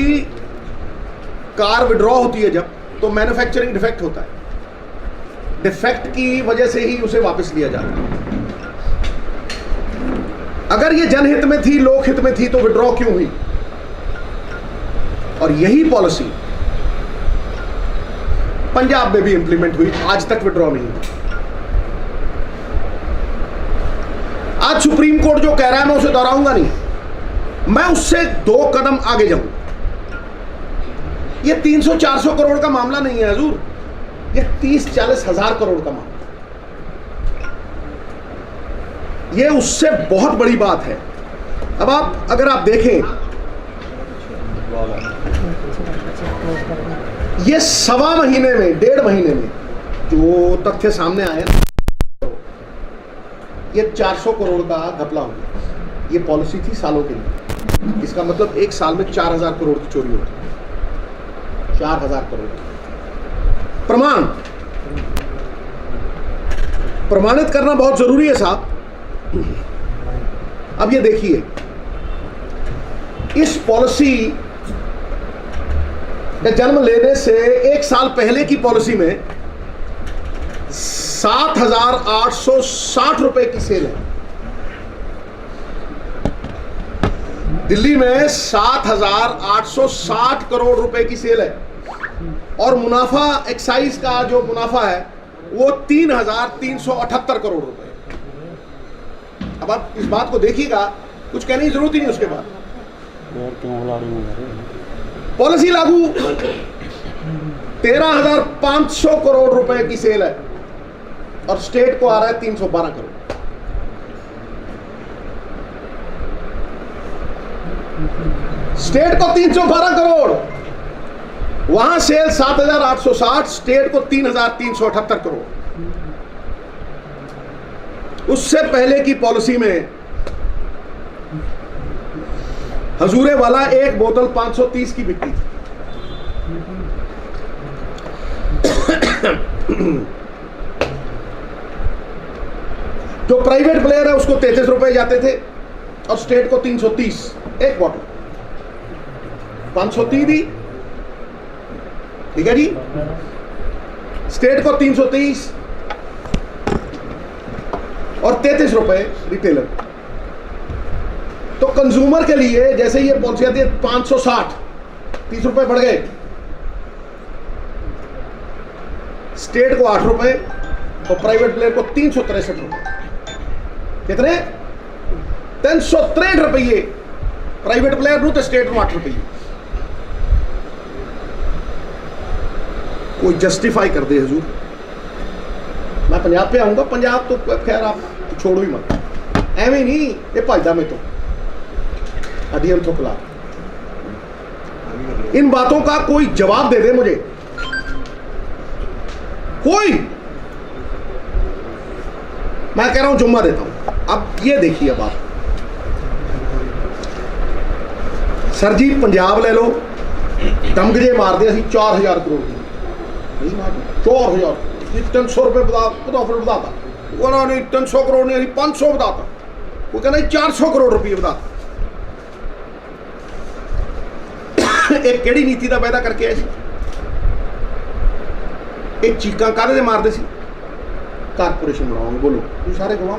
Speaker 1: कार विड्रॉ होती है जब, तो मैन्युफैक्चरिंग डिफेक्ट होता है, डिफेक्ट की वजह से ही उसे वापस लिया जाता है। अगर ये जनहित में थी, लोकहित में थी, तो विड्रॉ क्यों हुई? और यही पॉलिसी पंजाब में भी इंप्लीमेंट हुई, आज तक विड्रॉ नहीं हुई। आज सुप्रीम कोर्ट जो कह रहा है मैं उसे दोहराऊंगा नहीं, मैं उससे 2 कदम आगे जाऊंगा। ये 300-400 करोड़ का मामला नहीं है हजूर, ये 30-40 हजार करोड़ का मामला, ये उससे बहुत बड़ी बात है। अब आप अगर आप देखें, ये 1.25 महीने में, 1.5 महीने में जो तथ्य सामने आए ना, ये 400 करोड़ का घपला हो गया। ये पॉलिसी थी सालों के लिए, इसका मतलब एक साल में 4000 करोड़ की चोरी होती है, 4000 करोड़। प्रमाणित करना बहुत जरूरी है साहब। अब ये देखिए, इस पॉलिसी के जन्म लेने से 1 साल पहले की पॉलिसी में 7,860 रुपए की सेल है। दिल्ली में 7,860 करोड़ रुपए की सेल है, और मुनाफा, एक्साइज का जो मुनाफा है वो 3,378 करोड़ रुपए। अब आप इस बात को देखिएगा, कुछ कहने की जरूरत ही नहीं। उसके बाद पॉलिसी लागू, 13,500 करोड़ रुपए की सेल है, और स्टेट को आ रहा है 312 करोड़। स्टेट को 312 करोड़, वहां सेल 7,860, स्टेट को 3,378 करोड़। उससे पहले की पॉलिसी में हजूरे वाला एक बोतल 530 की बिकती थी। जो प्राइवेट प्लेयर है उसको 33 रुपए जाते थे, और स्टेट को 330 एक बॉटल। 530 दी, ठीक है जी, स्टेट को 330 और 33 रुपए रिटेलर। तो कंज्यूमर के लिए जैसे ये पॉलिसी आती है 560, 30 रुपए बढ़ गए, स्टेट को 8 रुपए और प्राइवेट प्लेयर को 363 रुपए। कितने? 363 रुपये प्राइवेट प्लेयर नु, तो स्टेट में 8 रुपये। कोई जस्टिफाई कर दे हजूर। मैं पंजाब पे आऊंगा, पंजाब तो खैर आप छोड़ो ही मत, एवं नहीं ये भजदा में तो अडियम तो खिला। इन बातों का कोई जवाब दे दे मुझे, कोई। मैं कह रहा हूं जुम्मा देता हूं। अब ये देखिए, अब आप सर जी पंजाब ले लो, दमगजे मार दे 4,000 करोड़ की, नहीं मार 4,000, 300 रुपए बताता, नहीं 300 करोड़ नहीं, 500 बताता, वो कहना 400 करोड़ रुपये बताता। एक केड़ी नीति का पैदा करके आए, एक चीका काहदे मारते सी, कारपोरेशन बनाओगे, बोलो तुम सारे गवाह,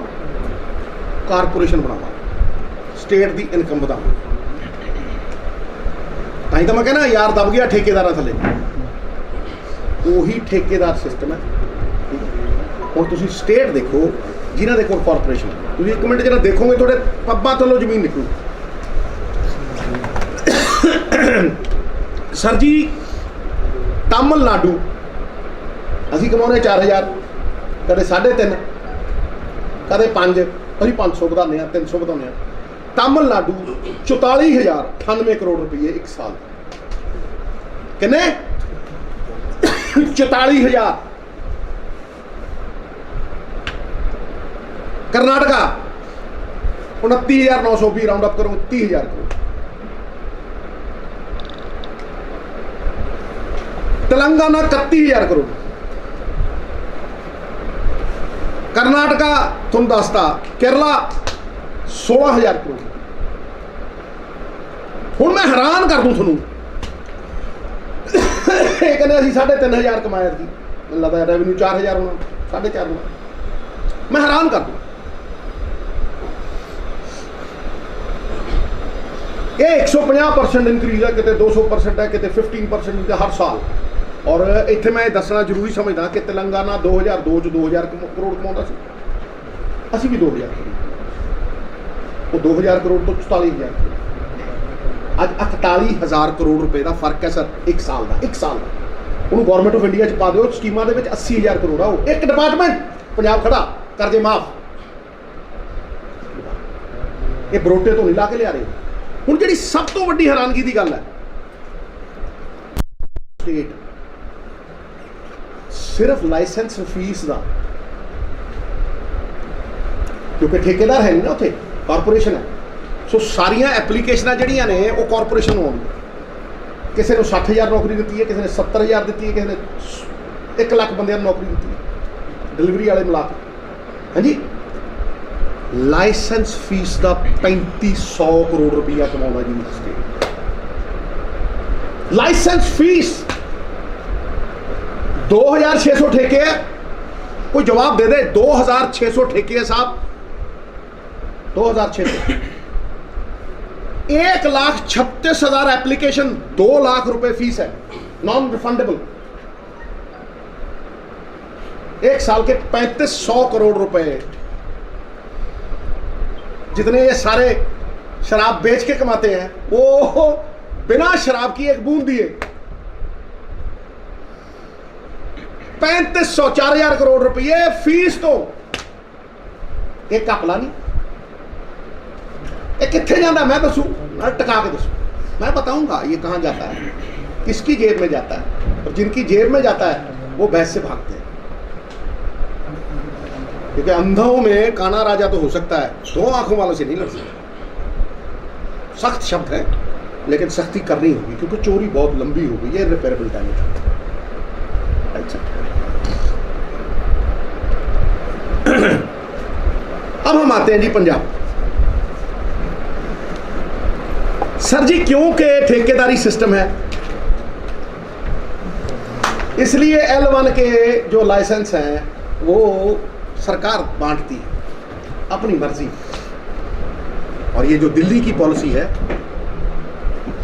Speaker 1: कारपोरेशन बनावा, स्टेट की इनकम बढ़ावा। ताई तो मैं कहना यार दब गया ठेकेदार थले, वही ठेकेदार सिस्टम है। और तुम स्टेट देखो जिन्हें देखो कॉरपोरेशन, तुम एक मिनट जरा देखोगे थोड़े पब्बा थलो जमीन निकलू। सर जी तमिलनाडु असी कमाने 4,000, कदे 3.5, कदे 5, अभी 500 बढ़ाने 300 बढ़ाने। तमिलनाडु 44,098 करोड़ रुपये एक साल, किन्ने 44,000। कर्नाटका 29,920, राउंड अप करो 30,000 करोड़। तेलंगाना 31,000 करोड़। कर्नाटका तुम दसता, केरला 16,000 करोड़। हूँ मैं हैरान कर दूं थोनू, कहने असी 3,500 कमाया थी, मैं लगता है रेवेन्यू 4,000 होना, 4.5 होना। मैं हैरान कर दूं, ये 150% इंक्रीज है, कितने 200% है, कितने 15% हर साल। और इतने मैं दसना जरूरी समझदा कि तेलंगाना 2002 च 2,000 करोड़ कमाता सी, असी भी 2,000 करोड़, वो 2,000 करोड़ तो 44,000 करोड़। ਅੱਜ 41,000 ਕਰੋੜ ਰੁਪਏ ਦਾ ਫਰਕ ਹੈ ਸਰ, ਇੱਕ ਸਾਲ ਦਾ। ਉਹਨੂੰ ਗਵਰਨਮੈਂਟ ਆਫ ਇੰਡੀਆ 'ਚ ਪਾ ਦਿਓ, ਸਕੀਮਾਂ ਦੇ ਵਿੱਚ 80,000 ਕਰੋੜ ਆ। ਉਹ ਇੱਕ ਡਿਪਾਰਟਮੈਂਟ ਪੰਜਾਬ ਖੜਾ, ਕਰਜ਼ੇ ਮਾਫ। ਇਹ ਬਰੋਟੇ ਤੋਂ ਨਹੀਂ ਲਾ ਕੇ ਲਿਆ ਰਹੇ। ਹੁਣ ਜਿਹੜੀ ਸਭ ਤੋਂ ਵੱਡੀ ਹੈਰਾਨਗੀ ਦੀ ਗੱਲ ਹੈ, ਸਟੇਟ ਸਿਰਫ ਲਾਇਸੈਂਸ ਫੀਸ ਦਾ, ਕਿਉਂਕਿ ਠੇਕੇਦਾਰ ਹੈ ਨਹੀਂ ਨਾ ਉੱਥੇ, ਕਾਰਪੋਰੇਸ਼ਨ ਹੈ। ਸੋ ਸਾਰੀਆਂ ਐਪਲੀਕੇਸ਼ਨਾਂ ਜਿਹੜੀਆਂ ਨੇ ਉਹ ਕਾਰਪੋਰੇਸ਼ਨ ਨੂੰ ਆਉਣਗੀਆਂ। ਕਿਸੇ ਨੂੰ 60,000 ਨੌਕਰੀ ਦਿੱਤੀ ਹੈ, ਕਿਸੇ ਨੇ 70,000 ਦਿੱਤੀ ਹੈ, ਕਿਸੇ ਨੇ 1 ਲੱਖ ਬੰਦਿਆਂ ਨੂੰ ਨੌਕਰੀ ਦਿੱਤੀ ਹੈ, ਡਿਲੀਵਰੀ ਵਾਲੇ ਮਿਲਾ ਕੇ। ਹਾਂਜੀ, ਲਾਇਸੈਂਸ ਫੀਸ ਦਾ 3500 ਕਰੋੜ ਰੁਪਈਆ ਕਮਾਉਂਦਾ ਜੀ ਸਟੇਟ। ਲਾਇਸੈਂਸ ਫੀਸ 2,600 ਠੇਕੇ ਹੈ। कोई जवाब दे दे। 2,600 ठेके साहब, 2,600। 1,36,000 एप्लीकेशन, 2 लाख रुपए फीस है, नॉन रिफंडेबल। एक साल के 3,500 करोड़ रुपए, जितने ये सारे शराब बेच के कमाते हैं वो बिना शराब की एक बूंद दिए 3,500, 4,000 करोड़ रुपए फीस। तो एक कपला नहीं, ये कितने जाता है मैं दसूं, मैं टका के दसूं, मैं बताऊंगा ये कहां जाता है, किसकी जेब में जाता है। और जिनकी जेब में जाता है वो भैंस से भागते हैं, क्योंकि अंधों में काना राजा तो हो सकता है, 2 आंखों वालों से नहीं लड़ सकता। सख्त शब्द है लेकिन सख्ती करनी होगी, क्योंकि चोरी बहुत लंबी हो गई है, इररिपेयरेबल डैमेज। अच्छा, अब हम आते हैं जी पंजाब। सर जी क्योंकि ठेकेदारी सिस्टम है, इसलिए L1 के जो लाइसेंस हैं वो सरकार बांटती है अपनी मर्जी। और ये जो दिल्ली की पॉलिसी है,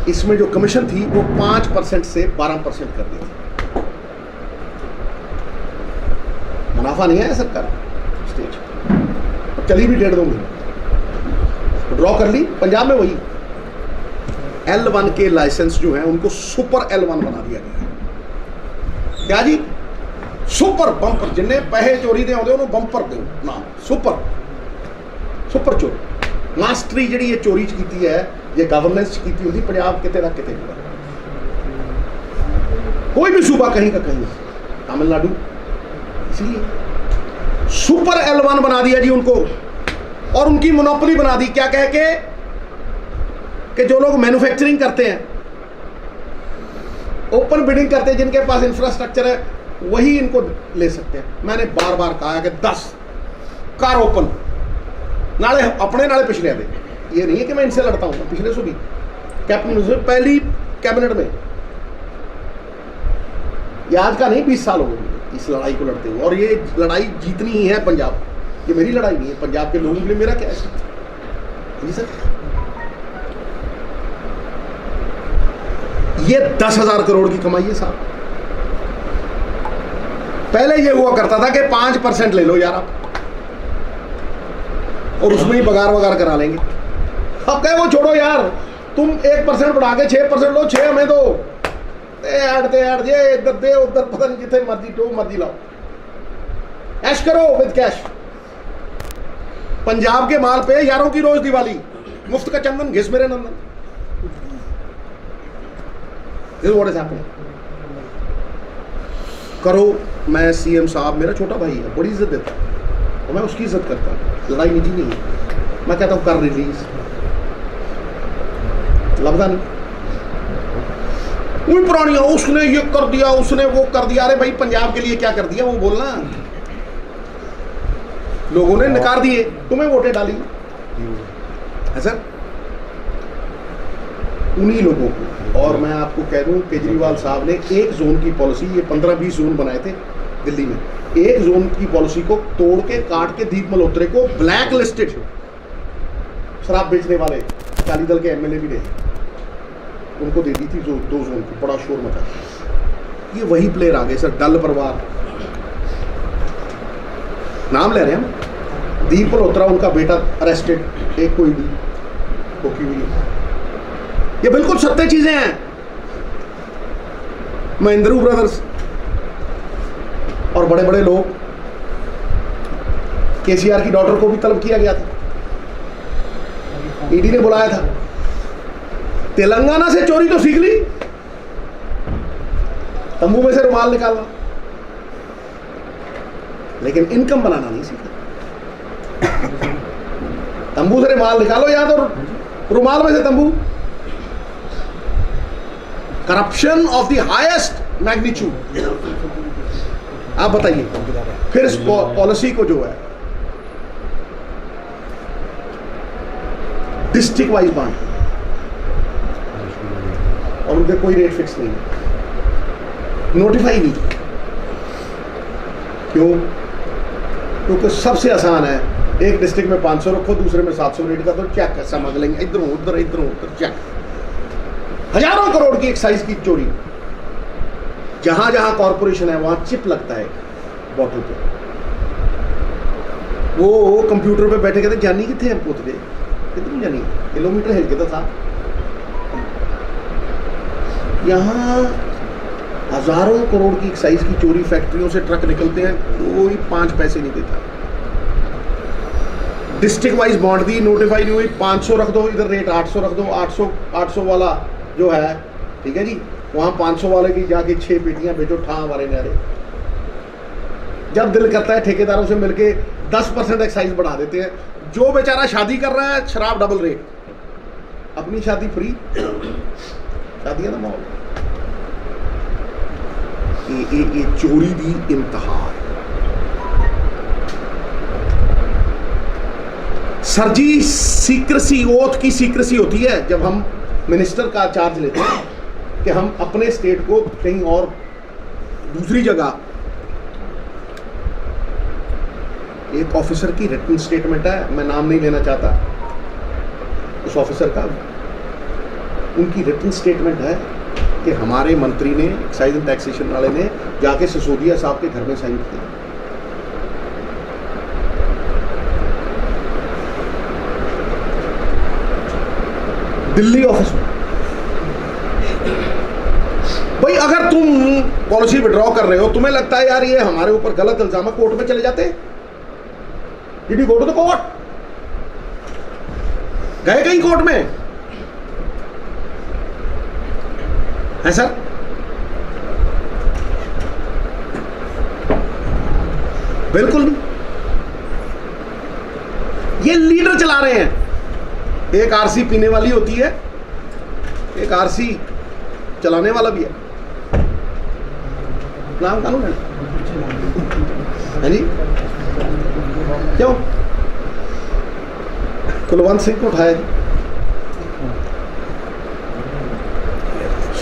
Speaker 1: इसमें जो कमीशन थी वो 5% से 12% कर दी थी। मुनाफा नहीं है सरकार स्टेज, चली भी 1.5-2 महीने, ड्रॉ कर ली। पंजाब में वही L1 के लाइसेंस जो हैं उनको सुपर L1 बना दिया गया है। क्या जी, सुपर बंपर, जिन्हें पैसे चोरी दे आते उन्होंने बंपर दो नाम, सुपर चोरी। मास्टरी जी ये चोरी की है, ये गवर्नेंस की होती पंजाब कितने ना कितने, कोई भी सूबा कहीं का कहीं, तमिलनाडु। इसलिए सुपर L1 बना दिया जी उनको, और उनकी मोनोपोली बना दी। क्या कह के कि जो लोग मैन्युफैक्चरिंग करते हैं, ओपन बिडिंग करते हैं, जिनके पास इंफ्रास्ट्रक्चर है वही इनको ले सकते हैं। मैंने बार बार कहा है कि 10 कार ओपन, नाले अपने नाले पिछले आते। ये नहीं है कि मैं इनसे लड़ता हूँ, पिछले सो भी कैबिनेट में, पहली कैबिनेट में, ये आज का नहीं 20 साल हो गए इस लड़ाई को लड़ते हुए। और ये लड़ाई जीतनी ही है पंजाब, ये मेरी लड़ाई नहीं है, पंजाब के लोगों के लिए मेरा क्या है जी सर। ये 10,000 करोड़ की कमाई है साहब। पहले ये हुआ करता था कि 5% ले लो यार आप, और उसमें ही बगार वगार करा लेंगे। अब कहे वो छोड़ो यार, तुम 1% बढ़ा के 6% लो, 6 हमें दो, ऐड ये इधर दे उधर, पता नहीं जितने मर्जी तो मर्जी लाओ, ऐश करो विद कैश। पंजाब के माल पे यारों की रोज दिवाली, मुफ्त का चंदन घिस मेरे नंदन। This is what is happening। करो, मैं CM साहब मेरा छोटा भाई है, बड़ी इज्जत देता हूँ और मैं उसकी इज्जत करता हूँ, लड़ाई निजी नहीं है। मैं कहता हूँ कर रिलीज, लफजा नहीं कोई पुरानी, उसने ये कर दिया, उसने वो कर दिया। अरे भाई पंजाब के लिए क्या कर दिया वो बोलना। लोगों ने नकार दिए, तुम्हें वोटें डाली है सर, उन्हीं लोगों को। और मैं आपको कह दूं, केजरीवाल साहब ने एक जोन की पॉलिसी, ये 15-20 जोन बनाए थे दिल्ली में, एक जोन की पॉलिसी को तोड़ के काट के दीप मल्होत्रा को ब्लैक लिस्टेड शराब बेचने वाले अकाली दल के MLA भी रहे, उनको दे दी थी जो 2 जोन की, बड़ा शोर मचा। ये वही प्लेयर आ गए सर, डल परिवार, नाम ले रहे हैं। दीप मल्होत्रा उनका बेटा अरेस्टेड, एक कोई भी ठोकी हुई है। ये बिल्कुल सत्य चीजें हैं। महिंद्रू ब्रदर्स और बड़े बड़े लोग, केसीआर की डॉटर को भी तलब किया गया था, ईडी ने बुलाया था। तेलंगाना से चोरी तो सीख ली, तंबू में से रुमाल निकालना, लेकिन इनकम बनाना नहीं सीखा। तंबू से रुमाल निकालो या तो रुमाल में से तंबू। Corruption of the highest magnitude. आप बताइए फिर इस पॉलिसी को जो है डिस्ट्रिक्ट वाइज बांट, और उनके कोई रेट फिक्स नहीं, नोटिफाई नहीं। क्यों? क्योंकि सबसे आसान है, एक डिस्ट्रिक्ट में 500 रखो, दूसरे में 700 रेट का, तो चेक है, समझ लेंगे, इधर उधर इधर उधर चेक। हजारों करोड़ की एक्साइज की चोरी। जहां जहां कॉर्पोरेशन है वहां चिप लगता है बॉटल पे। वो कंप्यूटर पे बैठे कहते जानी कितने हैं पोतरे, कितनी जानी, किलोमीटर हिल के तो था। यहां हजारों करोड़ की एक्साइज की चोरी, फैक्ट्रियों से ट्रक निकलते हैं, कोई 5 पैसे नहीं देता। डिस्ट्रिक्ट वाइज बांट दी, नोटिफाई नहीं हुई, 500 रख दो, इधर रेट 800 रख दो, 800 वाला जो है, ठीक है जी, वहां 500 वाले की जाके 6 पेटियां बेचो, ठा हमारे न्यारे। जब दिल करता है ठेकेदारों से मिलके 10% एक्साइज बढ़ा देते हैं। जो बेचारा शादी कर रहा है, शराब डबल रेट, अपनी शादी फ्री, शादियां ना माहौल। ये चोरी दी इंतहा है। सर जी, सीक्रेसी, ओथ की सीक्रेसी होती है जब हम मिनिस्टर का चार्ज लेते हैं कि हम अपने स्टेट को कहीं और दूसरी जगह। एक ऑफिसर की रिटन स्टेटमेंट है, मैं नाम नहीं लेना चाहता उस ऑफिसर का, उनकी रिटन स्टेटमेंट है कि हमारे मंत्री ने, एक्साइज एंड टैक्सेशन वाले ने जाके सिसोदिया साहब के घर में साइन किया। दिल्ली ऑफिस में। भाई अगर तुम पॉलिसी विड्रॉ कर रहे हो, तुम्हें लगता है यार ये हमारे ऊपर गलत इल्जाम है, कोर्ट में चले जाते। Did you go to the court? गए कहीं कोर्ट में है सर? बिल्कुल नहीं। ये लीडर चला रहे हैं। एक आरसी पीने वाली होती है, एक आरसी चलाने वाला भी है। नाम कानून है जी। क्यों? कुलवंत सिंह को उठाए,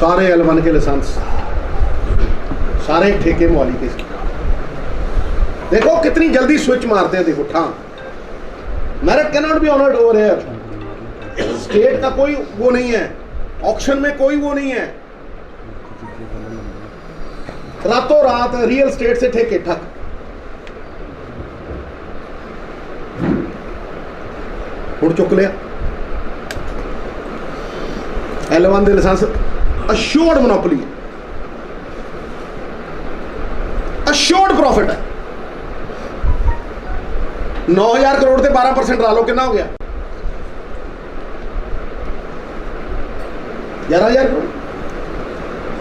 Speaker 1: सारे L1 के लाइसेंस, सारे ठेके मौली के। देखो कितनी जल्दी स्विच मारते हैं। देखो ठां, merit can not be honoured over here. State का कोई वो नहीं है, ऑक्शन में कोई वो नहीं है। रातों रात रियल स्टेट से ठेके ठक। उड़ चुक लिया L1 ਦੇ licence. Assured monopoly, assured profit है। 9,000 करोड़ से 12% ला लो, कितना हो गया? 11,000 करोड़।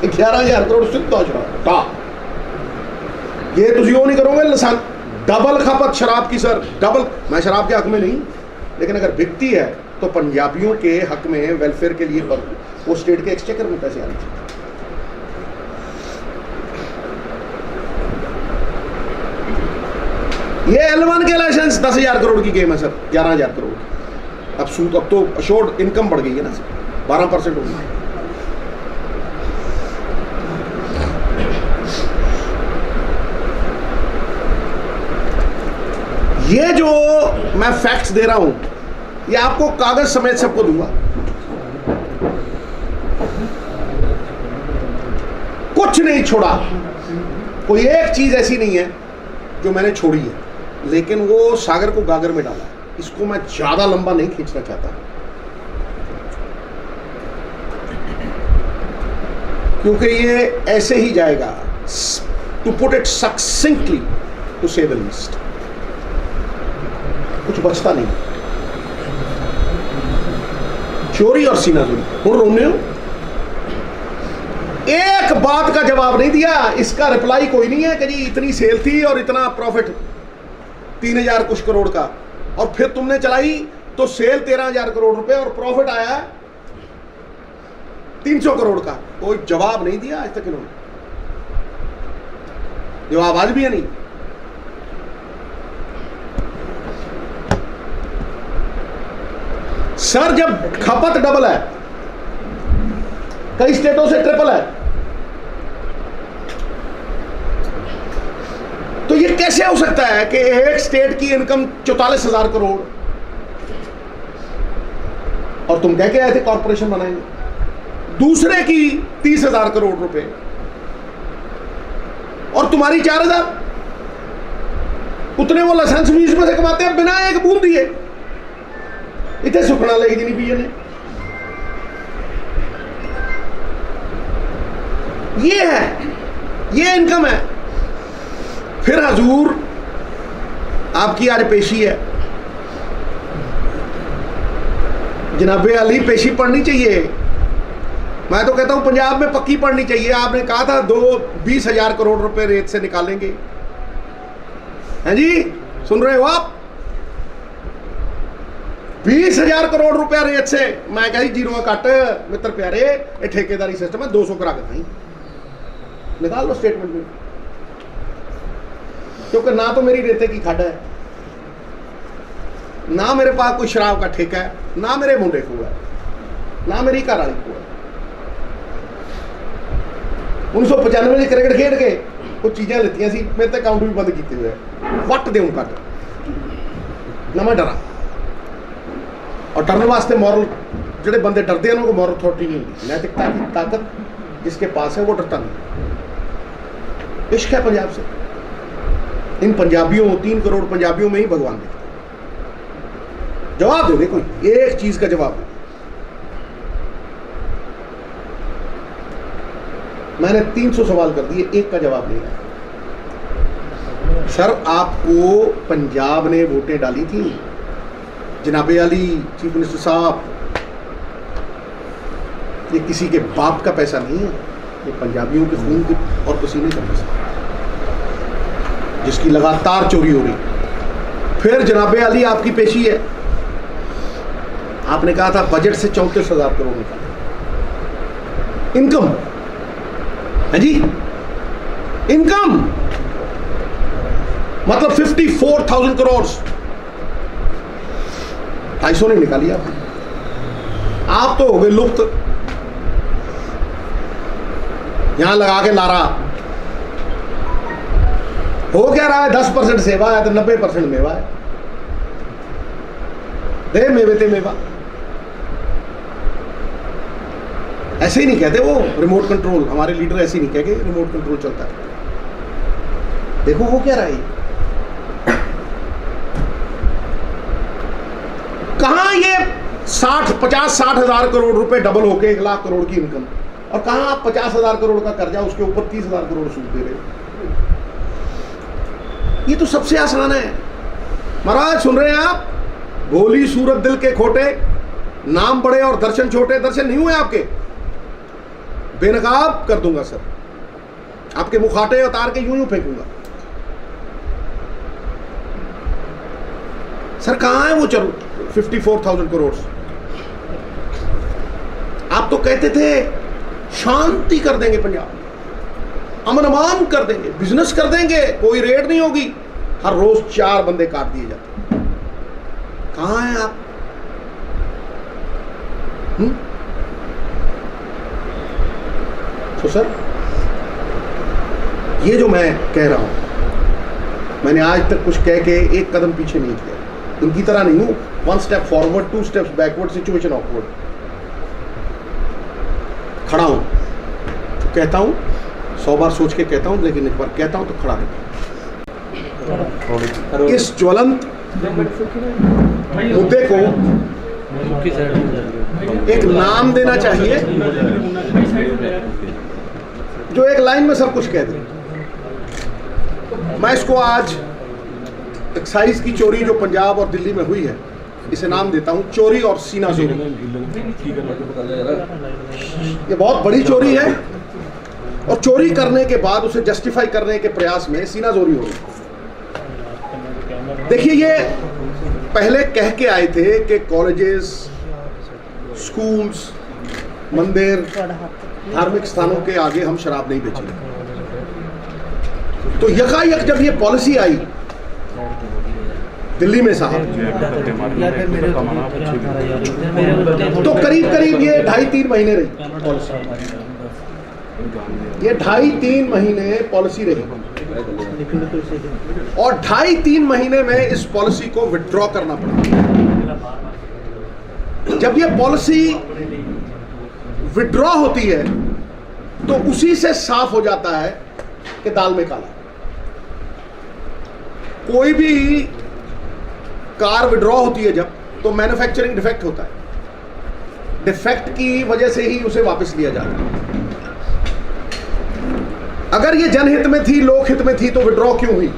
Speaker 1: 11,000 करोड़ सिद्धा शराब। ये तुम वो नहीं करोगे लाइसेंस डबल खपत शराब की सर, डबल। मैं शराब के हक में नहीं, लेकिन अगर बिकती है तो पंजाबियों के हक में, वेलफेयर के लिए, पर वो स्टेट के एक्सचेकर में पैसे आने चाहिए। ये L1 के लाइसेंस 10,000 करोड़ की गेम है सर, 11,000 करोड़। अब सूद, अब तो अशोर्ड इनकम बढ़ गई है ना सर, 12% हो गई। ये जो मैं फैक्ट्स दे रहा हूं, ये आपको कागज समेत सबको दूंगा। कुछ नहीं छोड़ा, कोई एक चीज ऐसी नहीं है जो मैंने छोड़ी है, लेकिन वो सागर को गागर में डाला। इसको मैं ज्यादा लंबा नहीं खींचना चाहता। क्योंकि ये ऐसे ही जाएगा, टू पुट इट सक्सिंक्टली, टू से द लीस्ट, कुछ बचता नहीं। चोरी और सीनाजोरी। और रोने हो, एक बात का जवाब नहीं दिया, इसका रिप्लाई कोई नहीं है कि जी इतनी सेल थी और इतना प्रॉफिट 3000 कुछ करोड़ का, और फिर तुमने चलाई तो सेल 13,000 करोड़ रुपए और प्रॉफिट आया 300 करोड़ का। कोई जवाब नहीं दिया आज तक इन्होंने, जवाब आज भी है नहीं। सर जब खपत डबल है, कई स्टेटों से ट्रिपल है, तो ये कैसे हो सकता है कि एक स्टेट की इनकम 44,000 करोड़ और तुम कह के आए थे कॉर्पोरेशन बनाएंगे, दूसरे की 30,000 करोड़ रुपए और तुम्हारी 4,000, उतने वो लाइसेंस भी इसमें से कमाते हैं बिना एक बूंद दिए। इतने सुखना लेगी नहीं पिए ने। ये है, ये इनकम है। फिर हजूर आपकी आज पेशी है, जनाबे अली पेशी पढ़नी चाहिए। मैं तो कहता हूं पंजाब में पक्की पढ़नी चाहिए। आपने कहा था 20,000 करोड़ रुपए रेत से निकालेंगे, हैं जी, सुन रहे हो आप? 20,000 करोड़ रुपया रेत से। मैं कह जीरो कट मित्र प्यारे, ये ठेकेदारी सिस्टम है, 200 करा के निकाल लो स्टेटमेंट में, क्योंकि ना तो मेरी रेते की खड्ड है, ना मेरे पास कोई शराब का ठेका है, ना मेरे मुंडे को है, ना मेरी घर वाली को है। 1995 में क्रिकेट खेड के कुछ चीज़ें लेती सी, मेरे तो अकाउंट भी बंद किए हुए, वट दे कट ना मैं डरा। और डरने वास्ते मॉरल, जो बंदे डरते हैं उनको मॉरल अथॉरिटी नहीं होती। नैतिकता की ताकत जिसके पास है वो डरता नहीं। इश्क है पंजाब से, इन पंजाबियों, 3 करोड़ पंजाबियों में ही भगवान दिखता। जवाब दे दे कोई, एक चीज का जवाब दे। मैंने 300 सवाल कर दिए, एक का जवाब नहीं आया। सर आपको पंजाब ने वोटें डाली थी, जनाबे अली चीफ मिनिस्टर साहब, ये किसी के बाप का पैसा नहीं है, ये पंजाबियों के खून के और पसीने का पैसा, जिसकी लगातार चोरी हो रही। फिर जनाबे अली आपकी पेशी है, आपने कहा था बजट से 34,000 करोड़ निकाले इनकम है जी, इनकम मतलब 54,000 करोड़, 250 नहीं निकाली आप तो हो गए लुप्त। यहां लगा के लारा हो क्या रहा है, 10% सेवा है तो 90% मेवा है। दे मेवे ते मेवा, ऐसे ही नहीं कहते वो रिमोट कंट्रोल। हमारे लीडर ऐसे ही नहीं कह के रिमोट कंट्रोल चलता है। देखो वो क्या रहा है, कहां ये 50-60 हजार करोड़ रुपए डबल होके 1 लाख करोड़ की इनकम, और कहां आप 50,000 करोड़ का कर्जा, उसके ऊपर 30,000 करोड़ सूद दे रहे हो। ये तो सबसे आसान है महाराज। सुन रहे हैं आप, भोली सूरत दिल के खोटे, नाम बड़े और दर्शन छोटे। दर्शन नहीं हुए आपके, बेनकाब कर दूंगा सर, आपके मुखाटे उतार के यूं यूं फेंकूंगा। सर कहां है वो 54,000 करोड़? आप तो कहते थे शांति कर देंगे पंजाब, अमन अमान कर देंगे, बिजनेस कर देंगे, कोई रेड नहीं होगी, हर रोज 4 बंदे काट दिए जाते। कहां हैं आप? तो सर ये जो मैं कह रहा हूं, मैंने आज तक कुछ कह के एक कदम पीछे नहीं किया। उनकी तरह नहीं हूं 1 step forward 2 steps backward, situation awkward. खड़ा हूं तो कहता हूं, 100 बार सोच के कहता हूं, लेकिन एक बार कहता हूं तो खड़ा रहता हूं। इस ज्वलंत मुद्दे को एक नाम देना चाहिए। जो एक लाइन में सब कुछ कह दे। मैं इसको आज एक्साइज की चोरी जो पंजाब और दिल्ली में हुई है, इसे नाम देता हूं चोरी और सीना चोरी। ये बहुत बड़ी चोरी है और चोरी करने के बाद उसे जस्टिफाई करने के प्रयास में सीना जोरी हो गई। देखिए, ये पहले कह के आए थे कि कॉलेजेस, स्कूल्स, मंदिर, धार्मिक स्थानों के आगे हम शराब नहीं बेचेंगे। तो यकायक जब ये पॉलिसी आई दिल्ली में साहब, तो करीब करीब ये 2.5-3 महीने रही पॉलिसी। ये 2.5-3 महीने पॉलिसी रही और 2.5-3 महीने में इस पॉलिसी को विथड्रॉ करना पड़ा। जब ये पॉलिसी विथड्रॉ होती है तो उसी से साफ हो जाता है कि दाल में काला। कोई भी कार विड्रॉ होती है जब, तो मैन्युफैक्चरिंग डिफेक्ट होता है। डिफेक्ट की वजह से ही उसे वापस लिया जाता है। अगर ये जनहित में थी, लोकहित में थी, तो विड्रॉ क्यों हुई?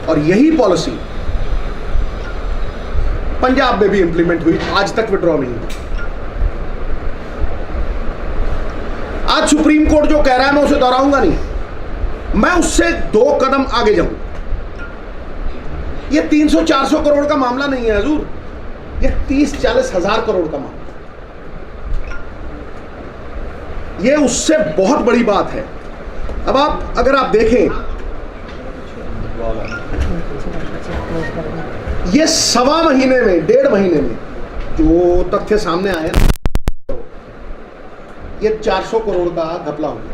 Speaker 1: और यही पॉलिसी पंजाब में भी इंप्लीमेंट हुई, आज तक विड्रॉ नहीं हुई। आज सुप्रीम कोर्ट जो कह रहा है मैं उसे दोहराऊंगा नहीं, मैं उससे 2 कदम आगे जाऊंगा। ये 300-400 करोड़ का मामला नहीं है हजूर, ये 30-40 हजार करोड़ का मामला। ये उससे बहुत बड़ी बात है। अब अगर आप देखें, ये 1.25 महीने में, 1.5 महीने में जो तथ्य सामने आए ना, ये 400 करोड़ का घपला हो गया।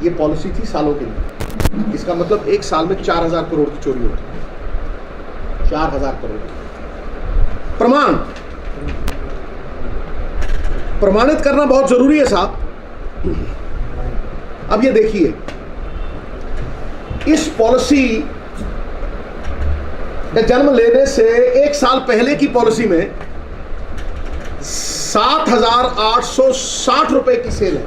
Speaker 1: ये पॉलिसी थी सालों के लिए। इसका मतलब एक साल में 4000 करोड़ की चोरी होती है। 4000 करोड़ प्रमाणित करना बहुत जरूरी है साहब। अब ये देखिए, इस पॉलिसी के जन्म लेने से 1 साल पहले की पॉलिसी में 7,860 रुपए की सेल है।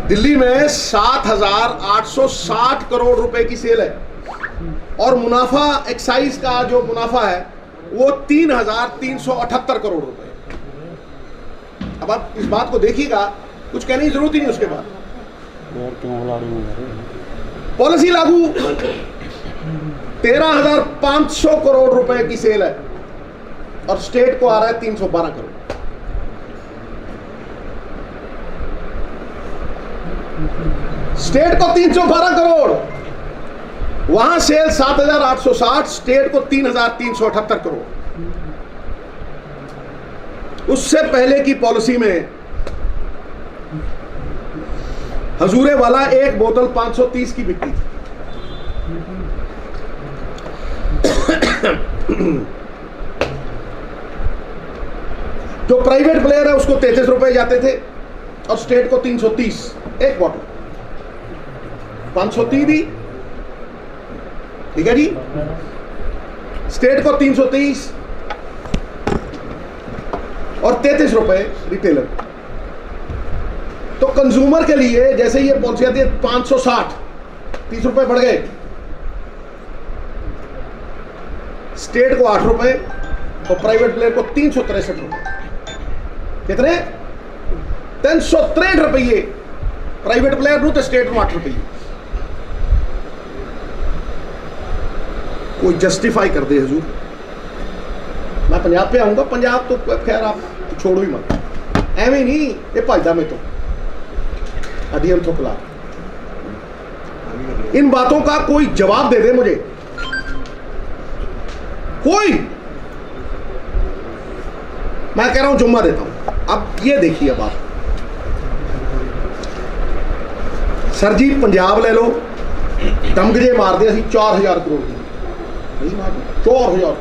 Speaker 1: दिल्ली में 7,860 करोड़ रुपए की सेल है और मुनाफा, एक्साइज का जो मुनाफा है वो 3,378 करोड़ रुपए। अब आप इस बात को देखिएगा, कुछ कहने की जरूरत ही नहीं। उसके बाद पॉलिसी लागू, 13,500 करोड़ रुपए की सेल है और स्टेट को आ रहा है 312 करोड़। स्टेट को 312 करोड़, वहां सेल 7,860, स्टेट को 3,378 करोड़। उससे पहले की पॉलिसी में हजूरे वाला एक बोतल 530 की बिकती थी। जो प्राइवेट प्लेयर है उसको 33 रुपए जाते थे और स्टेट को 330 एक बॉटल। 530 दी, ठीक है जी, स्टेट को 330 और 33 रुपए रिटेलर। तो कंज्यूमर के लिए जैसे ये पॉलिसी आती है 560, 30 रुपए बढ़ गए। स्टेट को 8 रुपए और प्राइवेट प्लेयर को 363 रुपए। कितने? 363 रुपये प्राइवेट प्लेयर नु, तो स्टेट में 8 रुपये। कोई जस्टिफाई कर दे हजूर। मैं पंजाब पे आऊंगा, पंजाब तो खैर आप छोड़ो ही मत, एवं नहीं ये भाजदा में तो अधीन थोकला। इन बातों का कोई जवाब दे दे मुझे, कोई। मैं कह रहा हूं जुम्मा देता हूं। अब ये देखिए, अब आप सर जी पंजाब ले लो, दमगजे मार दे 4,000 करोड़ की, नहीं मार 4,000,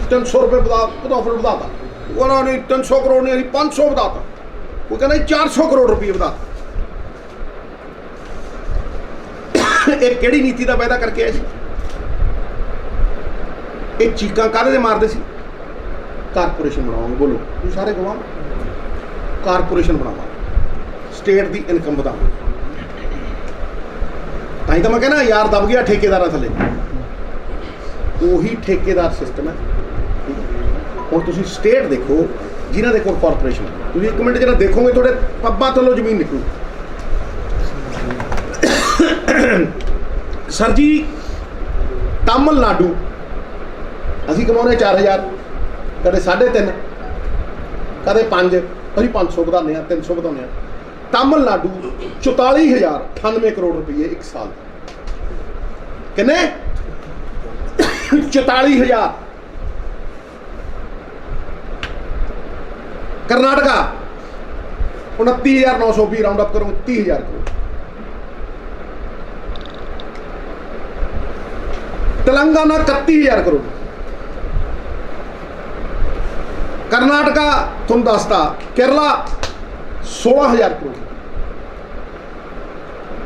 Speaker 1: 300 रुपए बताता वो ना, नहीं 300 करोड़ नहीं, 500 बताता, वो कहना 400 करोड़ रुपये बताता। एक केड़ी नीति का पैदा करके आए, एक चीका कादे मारते सी, कारपोरेशन बनाओगे, बोलो सारे गवाह। कारपोरेशन बनावा, स्टेट की इनकम बढ़ावा। ताई तो मैं कहना यार दब गया ठेकेदार थले, उही ठेकेदार सिस्टम है। और तुम स्टेट देखो जिन्हों के कोल कारपोरेशन, तुम एक मिनट जरा देखोगे थोड़े पब्बा थल्लों जमीन निकलू। सर जी तमिलनाडु असी कमाने 4000, कदे 3.5, कदे 5, अभी 500 बढ़ाने 300 बढ़ाने। तमिलनाडु 44,098 करोड़ रुपये एक साल, किन्ने 44,000। कर्नाटका 29,920, राउंड अप करो 30,000 करोड़। तेलंगाना 31,000 करोड़। कर्नाटका तुम दसता, केरला 16,000 करोड़।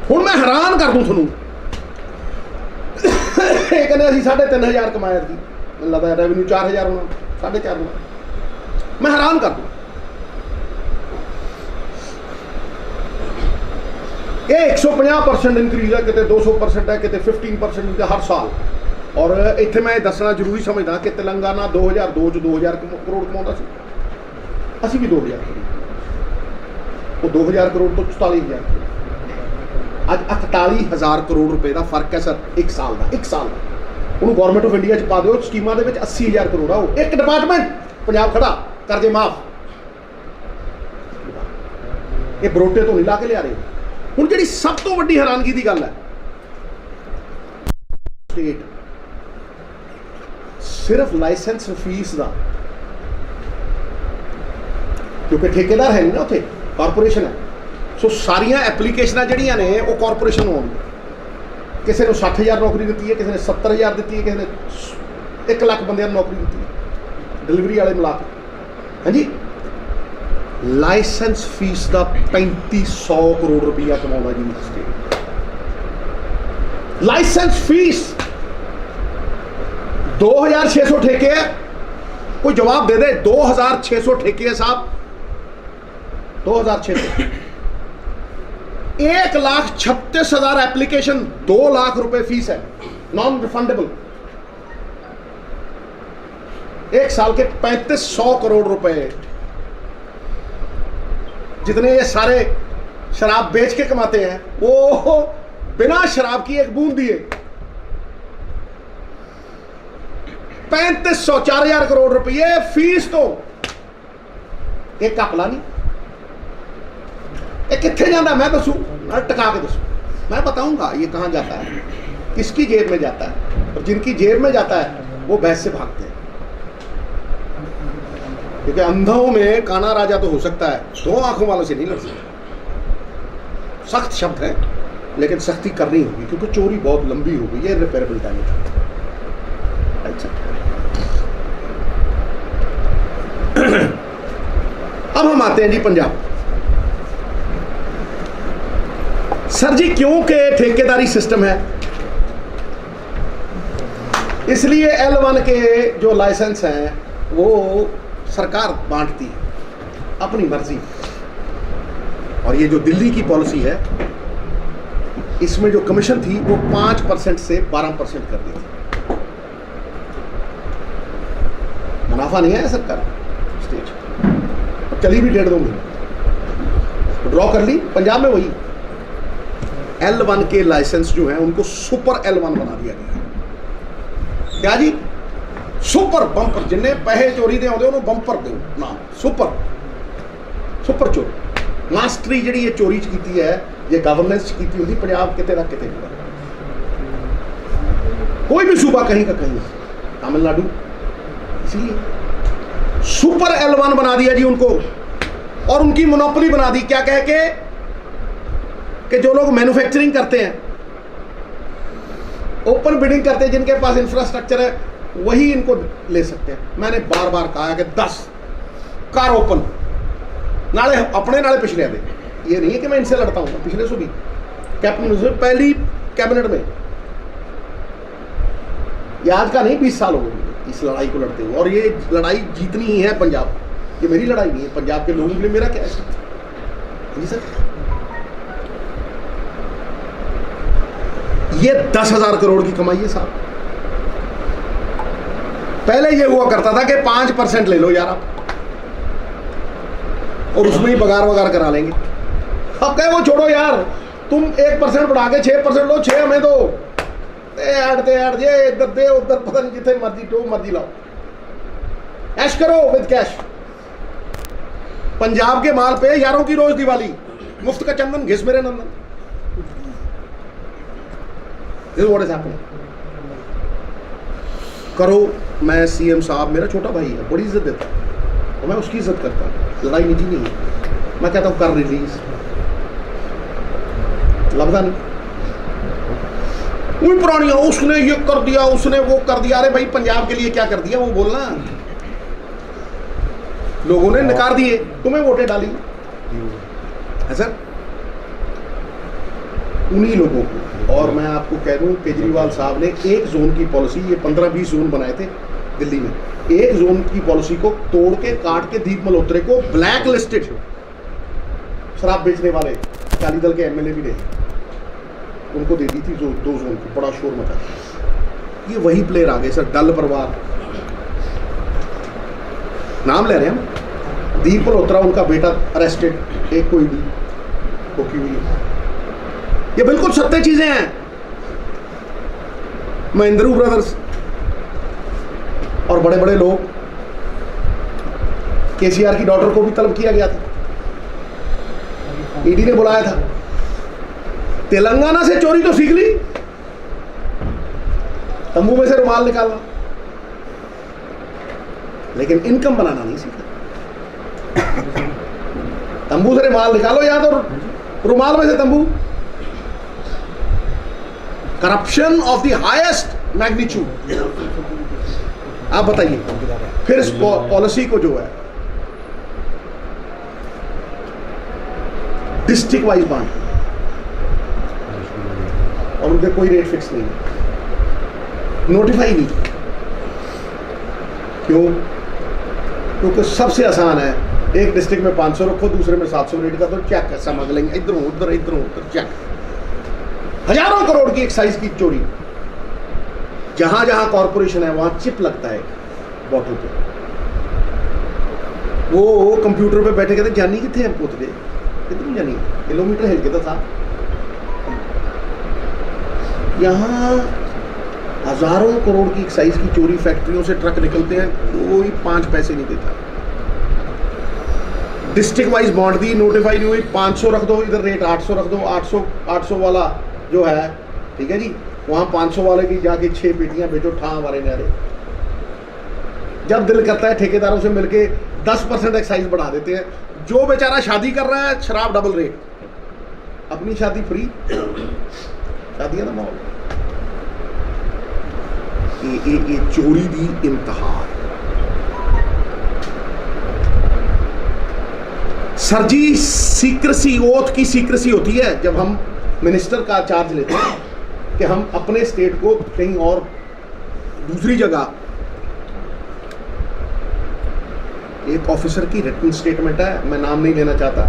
Speaker 1: हुण मैं हैरान कर दूं थोनू, कहने असीं 3,500 कमाया थी, मैनूं लगदा रेवन्यू 4,000 होना, 4.5 होना। मैं हैरान कर दूं, ये 150% इंक्रीज है, कितने 200% है, कितने 15% हर साल। और इत्थे मैं दसना जरूरी समझदा कि तेलंगाना 2002 च 2,000 करोड़ कमाता सी, असीं भी 2,000 करोड़, वो 2,000 करोड़ तो 44,000 करोड़। अज 48,000 करोड़ रुपए का फर्क है सर, एक साल का, एक साल का। उन्होंने गौरमेंट ऑफ इंडिया च पा दो, स्कीमां दे विच 80,000 करोड़ आ, एक डिपार्टमेंट पंजाब खड़ा, कर्जे माफ। ये बरोटे तो नहीं ला के लिया रहे। हुण जिहड़ी सब तो वड्डी हैरानगी की गल है, स्टेट सिर्फ लाइसेंस फीस का, क्योंकि ठेकेदार है नहीं ना, उत्थे कारपोरेशन है। सो सारिया एप्लीकेशन जड़ियाँ ने वो कारपोरेशन होगी। किसी ने 60,000 नौकरी दी है, किसी ने 70,000 दी है, किसी ने 1 लाख बंद नौकरी दी है, डिलीवरी वाले मिला के। हाँ जी, लाइसेंस फीस का 3,500 करोड़ रुपया कमाना जी स्टेट। लाइसेंस फीस 2,600 ठेके है, कोई जवाब दे दे। 2,600 ठेके है साहब, 2,600। 1,36,000 एप्लीकेशन, 2 लाख रुपए फीस है, नॉन रिफंडेबल। एक साल के 3,500 करोड़ रुपए, जितने ये सारे शराब बेच के कमाते हैं, वो बिना शराब की एक बूंद दिए 3,500, 4,000 करोड़ रुपये फीस। तो एक कपला नहीं, ये कितने जाता मैं दसूं, मैं टका के दसूं, मैं बताऊंगा ये कहाँ जाता है, किसकी जेब में जाता है। और जिनकी जेब में जाता है वो भैंस से भागते हैं, क्योंकि अंधों में काना राजा तो हो सकता है, 2 आंखों वालों से नहीं लड़ सकता। सख्त शब्द है, लेकिन सख्ती करनी होगी, क्योंकि चोरी बहुत लंबी हो गई, ये रिपेयरेबल डैमेज। अच्छा, अब हम आते हैं जी पंजाब। सर जी क्योंकि ठेकेदारी सिस्टम है, इसलिए L1 के जो लाइसेंस हैं वो सरकार बांटती है अपनी मर्जी। और ये जो दिल्ली की पॉलिसी है, इसमें जो कमीशन थी वो 5% से 12% कर दी थी। मुनाफा नहीं है सरकार स्टेट, चली भी 1.5-2 महीने, ड्रॉ कर ली। पंजाब में वही L1 के लाइसेंस जो हैं उनको सुपर L1 बना दिया गया है। क्या जी, सुपर बंपर, जिन्हें पैसे चोरी दे आते उन्होंने बंपर दो नाम, सुपर सुपर चोरी। मास्टरी जी ये चोरी की है, ये गवर्नेंस की होती पंजाब कितने का कितने, कोई भी सूबा कहीं का कहीं, तमिलनाडु। इसलिए सुपर L1 बना दिया जी उनको, और उनकी मोनोपोली बना दी। क्या कह के कि जो लोग मैन्युफैक्चरिंग करते हैं, ओपन बिडिंग करते हैं, जिनके पास इंफ्रास्ट्रक्चर है वही इनको ले सकते हैं। मैंने बार बार कहा कि 10 कार ओपन, नाले अपने नाले पिछले आते। ये नहीं है कि मैं इनसे लड़ता हूँ, पिछले सो भी कैबिनेट पहली कैबिनेट में, ये आज का नहीं 20 साल हो गए इस लड़ाई को लड़ते हुए। और ये लड़ाई जीतनी ही है पंजाब, ये मेरी लड़ाई नहीं है, पंजाब के लोगों के लिए मेरा क्या है। जी सर, ये 10,000 करोड़ की कमाई है साहब। पहले ये हुआ करता था कि 5% ले लो यार आप, और उसमें ही बगार वगार करा लेंगे। अब कहे वो छोड़ो यार, तुम 1% बढ़ा के 6% लो, 6 हमें दो, ऐड ये इधर दे उधर, पता नहीं जितने मर्जी लाओ, ऐश करो विद कैश। पंजाब के माल पे यारों की रोज दिवाली, मुफ्त का चंदन घिस मेरे नंदन। This is what is happening। करो, मैं सीएम साहब मेरा छोटा भाई है, बड़ी इज्जत देता हूं और मैं उसकी इज्जत करता हूं, लड़ाई निजी नहीं है। मैं कहता हूं कर रिलीज, लगता नहीं वही पुरानी, उसने ये कर दिया, उसने वो कर दिया। अरे भाई पंजाब के लिए क्या कर दिया वो बोलना। लोगों ने नकार दिए, तुम्हें वोटें डाली है सर, उन्हीं लोगों को। और मैं आपको कह दूं, केजरीवाल साहब ने एक जोन की पॉलिसी, ये 15-20 जोन बनाए थे दिल्ली में, एक जोन की पॉलिसी को तोड़ के काट के दीप मल्होत्रा को ब्लैक लिस्टेड शराब बेचने वाले अकाली दल के एमएलए भी रहे, उनको दे दी थी जो 2 जोन की, बड़ा शोर मचा। ये वही प्लेयर आ गए सर, डल परिवार, नाम ले रहे हैं हम। दीप मल्होत्रा, उनका बेटा अरेस्टेड, एक कोई भी ठोकी हुई है। ये बिल्कुल सत्य चीजें हैं। महिंद्रू ब्रदर्स और बड़े बड़े लोग, केसीआर की डॉटर को भी तलब किया गया था, ईडी ने बुलाया था। तेलंगाना से चोरी तो सीख ली, तंबू में से रुमाल निकालना, लेकिन इनकम बनाना नहीं सीखा। तंबू से रुमाल निकालो या तो रुमाल में से तंबू। Corruption of the highest magnitude. आप बताइए फिर इस पॉलिसी को जो है डिस्ट्रिक्ट वाइज बांट, और उनके कोई रेट फिक्स नहीं, नोटिफाई नहीं। क्यों? क्योंकि सबसे आसान है, एक डिस्ट्रिक्ट में 500 रखो, दूसरे में 700 रेट का, तो चेक समझ लेंगे, इधरों उधर चेक। हजारों करोड़ की एक्साइज की चोरी, जहां जहां कॉर्पोरेशन है वहां चिप लगता है बॉटल पे। वो कंप्यूटर पे बैठे कहते जानी कितने हैं पोतरे, कितनी जानी, किलोमीटर हिल के था। यहां हजारों करोड़ की एक्साइज की चोरी, फैक्ट्रियों से ट्रक निकलते हैं, कोई 5 पैसे नहीं देता। डिस्ट्रिक्ट वाइज बांट दी, नोटिफाई नहीं हुई, 500 रख दो, इधर रेट 800 रख दो, 800 वाला जो है, ठीक है जी, वहां 500 वाले की जाके 6 पेटियां बेचो, ठा हमारे न्यारे। जब दिल करता है ठेकेदारों से मिलके 10% एक्साइज बढ़ा देते हैं। जो बेचारा शादी कर रहा है, शराब डबल रेट, अपनी शादी फ्री, शादियां का माहौल। ये चोरी दी इंतहा। सर जी, सीक्रेसी, ओथ की सीक्रेसी होती है जब हम मिनिस्टर का चार्ज लेते हैं कि हम अपने स्टेट को कहीं और दूसरी जगह, एक ऑफिसर की रिटन स्टेटमेंट है, मैं नाम नहीं लेना चाहता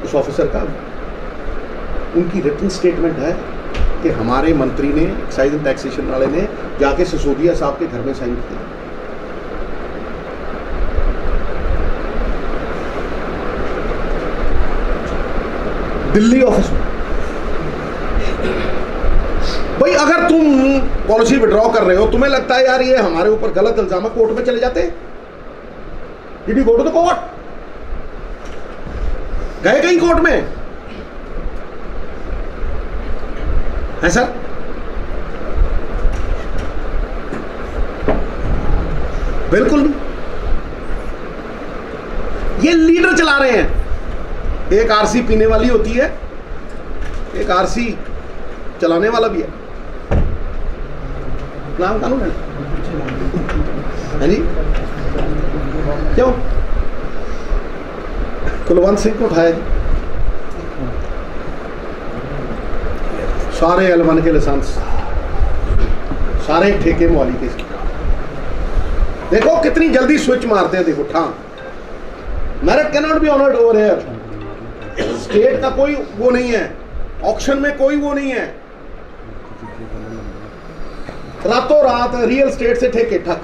Speaker 1: उस ऑफिसर का, उनकी रिटन स्टेटमेंट है कि हमारे मंत्री ने, एक्साइज एंड टैक्सेशन वाले ने जाके सिसोदिया साहब के घर में साइन किया। दिल्ली ऑफिस में। भाई अगर तुम पॉलिसी विड्रॉ कर रहे हो, तुम्हें लगता है यार ये हमारे ऊपर गलत इल्जाम है, कोर्ट में चले जाते। Did you go to the court? गए कहीं कोर्ट में? है सर? बिल्कुल नहीं। ये लीडर चला रहे हैं। एक आरसी पीने वाली होती है, एक आरसी चलाने वाला भी है। नाम कानून है जी? क्यों? कुलवंत सिंह को उठाया, सारे L1 के लाइसेंस, सारे ठेके मालिक के। देखो कितनी जल्दी स्विच मारते हैं, देखो ठां। Merit can not be honoured over here. State का कोई वो नहीं है, ऑक्शन में कोई वो नहीं है। रातों रात रियल स्टेट से ठेके ठक।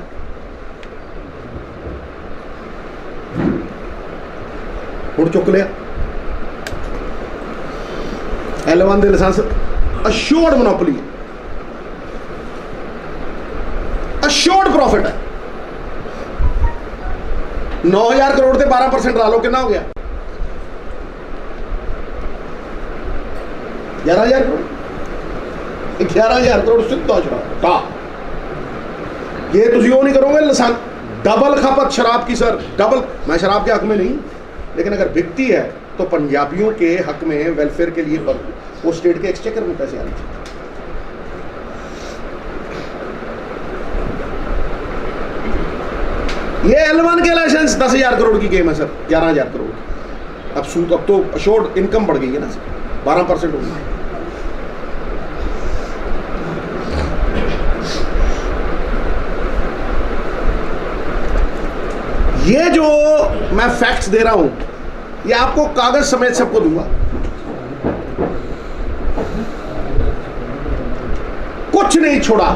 Speaker 1: उड़ चुक लिया L1 ਦੇ ਲਾਇਸੈਂਸ ਅਸ਼ੋਰਡ ਮੋਨੋਪੋਲੀ ਹੈ, ਅਸ਼ੋਰਡ प्रॉफिट है। 9000 करोड़ से 12% ला लो, कितना हो गया? 11000 करोड़। 11000 करोड़ सिद्धा शराब। ये तुझे वो नहीं करोगे लाइसेंस डबल खपत शराब की सर, डबल। मैं शराब के हक में नहीं, लेकिन अगर बिकती है तो पंजाबियों के हक में, वेलफेयर के लिए वो स्टेट के एक्सचेकर में पैसे आने चाहिए। ये L1 के लाइसेंस 10,000 करोड़ की गेम है सर, 11,000 करोड़। अब सूद, अब तो अशोर्ड इनकम बढ़ गई है ना सर, 12% हो गई। ये जो मैं फैक्ट्स दे रहा हूं, ये आपको कागज समेत सबको दूंगा। कुछ नहीं छोड़ा,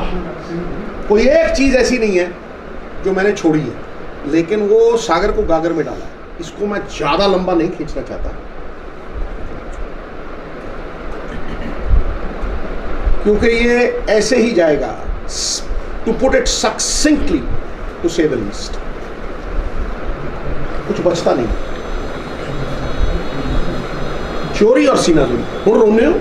Speaker 1: कोई एक चीज ऐसी नहीं है जो मैंने छोड़ी है, लेकिन वो सागर को गागर में डाला है। इसको मैं ज्यादा लंबा नहीं खींचना चाहता, क्योंकि ये ऐसे ही जाएगा। टू पुट इट सक्सिंक्टली, टू से द लीस्ट, कुछ बचता नहीं। चोरी और सीनाजोरी। और रोने हो,